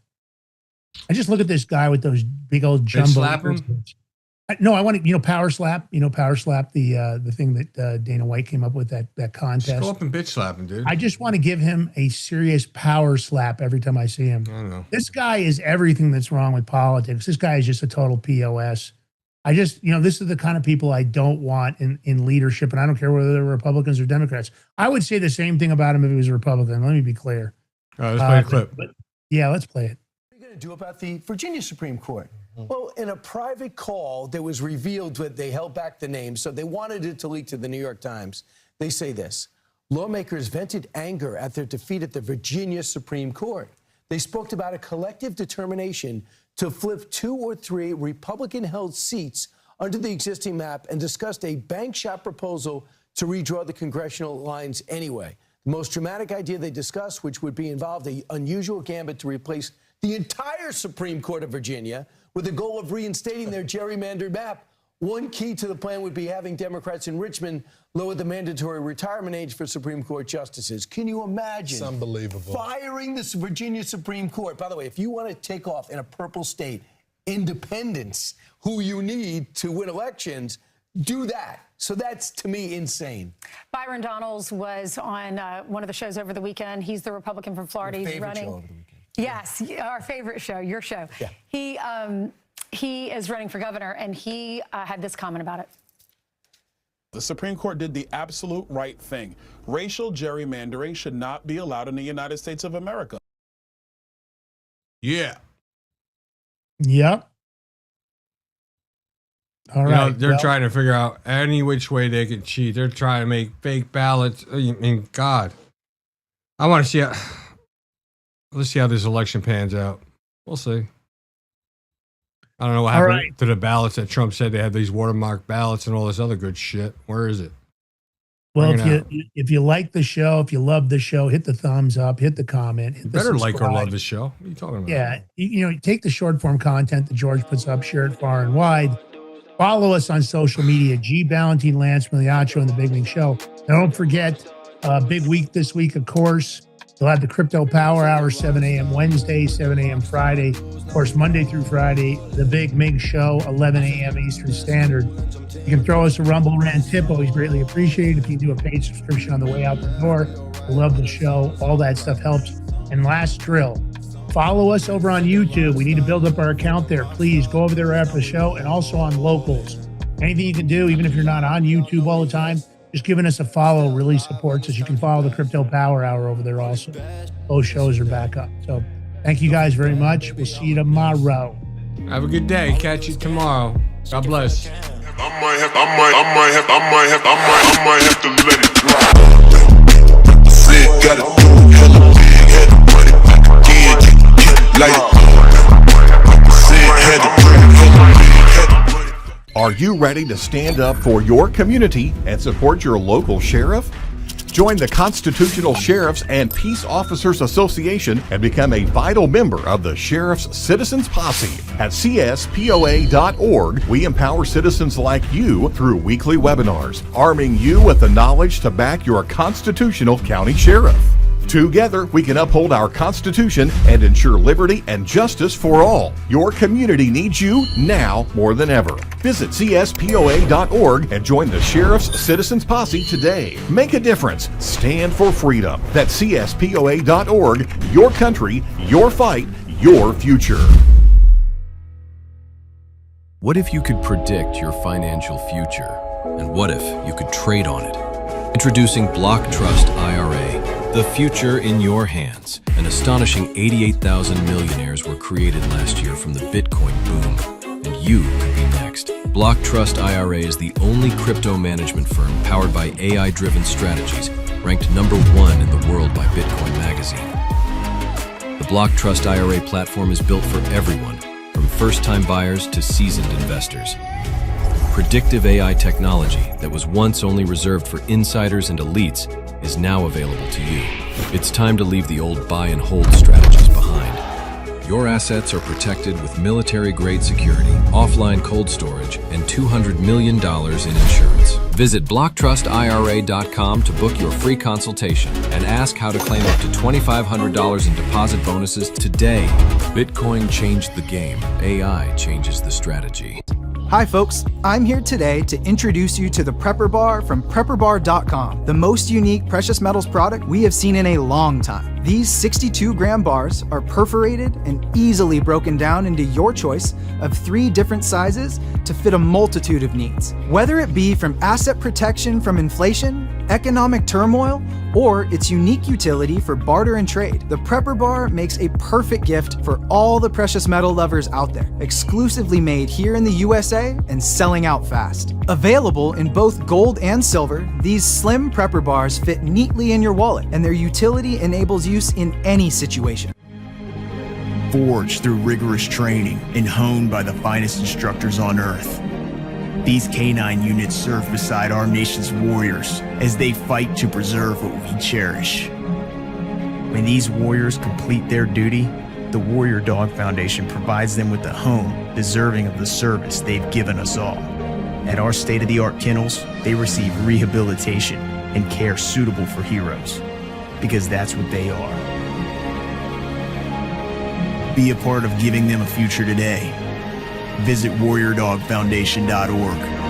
I just look at this guy with those big old jumbo. Slap him? No, I want to, power slap. Power slap, the thing that Dana White came up with, that contest. Just go up and bitch slap him, dude. I just want to give him a serious power slap every time I see him. I don't know. This guy is everything that's wrong with politics. This guy is just a total POS. I just, this is the kind of people I don't want in leadership, and I don't care whether they're Republicans or Democrats. I would say the same thing about him if he was a Republican. Let me be clear. All right, let's play a clip. Yeah, let's play it. What are you going to do about the Virginia Supreme Court? Well, in a private call that was revealed, that they held back the names, so they wanted it to leak to the New York Times. They say this: lawmakers vented anger at their defeat at the Virginia Supreme Court. They spoke about a collective determination to flip 2 or 3 Republican-held seats under the existing map and discussed a bank shot proposal to redraw the congressional lines anyway. The most dramatic idea they discussed, which would be involved an unusual gambit to replace the entire Supreme Court of Virginia with the goal of reinstating their gerrymandered map. One key to the plan would be having Democrats in Richmond lower the mandatory retirement age for Supreme Court justices. Can you imagine? It's unbelievable. Firing the Virginia Supreme Court. By the way, if you want to take off in a purple state, independents, who you need to win elections, do that. So that's, to me, insane. Byron Donalds was on one of the shows over the weekend. He's the Republican from Florida. He's running. Show over the weekend. Yes, our favorite show, your show. Yeah. He is running for governor, and he had this comment about it. The Supreme Court did the absolute right thing. Racial gerrymandering should not be allowed in the United States of America. Yeah. Yep. All right. They're trying to figure out any which way they can cheat. They're trying to make fake ballots. I mean, God. I want to see let's see how this election pans out. We'll see. I don't know what happened to the ballots that Trump said they had these watermark ballots and all this other good shit. Where is it? Well, if you like the show, if you love the show, hit the thumbs up, hit the comment. Hit the better subscribe. like or love the show. What are you talking about? Yeah. Take the short form content that George puts up, share it far and wide. Follow us on social media, G. Ballantine, Lance Miliaccio, and The Big Wing Show. Don't forget, big week this week, of course. We'll have the Crypto Power Hour, 7 a.m. Wednesday, 7 a.m. Friday. Of course, Monday through Friday, The Big Mig Show, 11 a.m. Eastern Standard. You can throw us a Rumble Rant tip. Always greatly appreciated. If you do a paid subscription on the way out the door, we love the show. All that stuff helps. And last drill, follow us over on YouTube. We need to build up our account there. Please go over there after the show, and also on Locals. Anything you can do, even if you're not on YouTube all the time, just giving us a follow really supports us. You can follow the Crypto Power Hour over there also. Both shows are back up. So thank you guys very much. We'll see you tomorrow. Have a good day. Catch you tomorrow. God bless. I might have to let it drop. Said gotta do hella big, had to put it back again, like said had to put it hella big, had to put it. Are you ready to stand up for your community and support your local sheriff? Join the Constitutional Sheriffs and Peace Officers Association and become a vital member of the Sheriff's Citizens Posse. At CSPOA.org, we empower citizens like you through weekly webinars, arming you with the knowledge to back your constitutional county sheriff. Together, we can uphold our Constitution and ensure liberty and justice for all. Your community needs you now more than ever. Visit CSPOA.org and join the Sheriff's Citizens Posse today. Make a difference. Stand for freedom. That's CSPOA.org. Your country, your fight, your future. What if you could predict your financial future? And what if you could trade on it? Introducing Block Trust IRA, the future in your hands. An astonishing 88,000 millionaires were created last year from the Bitcoin boom, and you could be next. Block Trust IRA is the only crypto management firm powered by AI-driven strategies, ranked #1 in the world by Bitcoin Magazine. The Block Trust IRA platform is built for everyone, from first-time buyers to seasoned investors. Predictive AI technology that was once only reserved for insiders and elites is now available to you. It's time to leave the old buy and hold strategies behind. Your assets are protected with military-grade security, offline cold storage, and $200 million in insurance. Visit BlockTrustIRA.com to book your free consultation and ask how to claim up to $2,500 in deposit bonuses today. Bitcoin changed the game. AI changes the strategy. Hi folks, I'm here today to introduce you to the Prepper Bar from PrepperBar.com, the most unique precious metals product we have seen in a long time. These 62-gram bars are perforated and easily broken down into your choice of 3 different sizes to fit a multitude of needs. Whether it be from asset protection from inflation, economic turmoil, or its unique utility for barter and trade, the Prepper Bar makes a perfect gift for all the precious metal lovers out there. Exclusively made here in the USA and selling out fast. Available in both gold and silver, these slim Prepper Bars fit neatly in your wallet, and their utility enables use in any situation. Forged through rigorous training and honed by the finest instructors on Earth, these K9 units serve beside our nation's warriors as they fight to preserve what we cherish. When these warriors complete their duty, the Warrior Dog Foundation provides them with a home deserving of the service they've given us all. At our state-of-the-art kennels, they receive rehabilitation and care suitable for heroes, because that's what they are. Be a part of giving them a future today. Visit WarriorDogFoundation.org.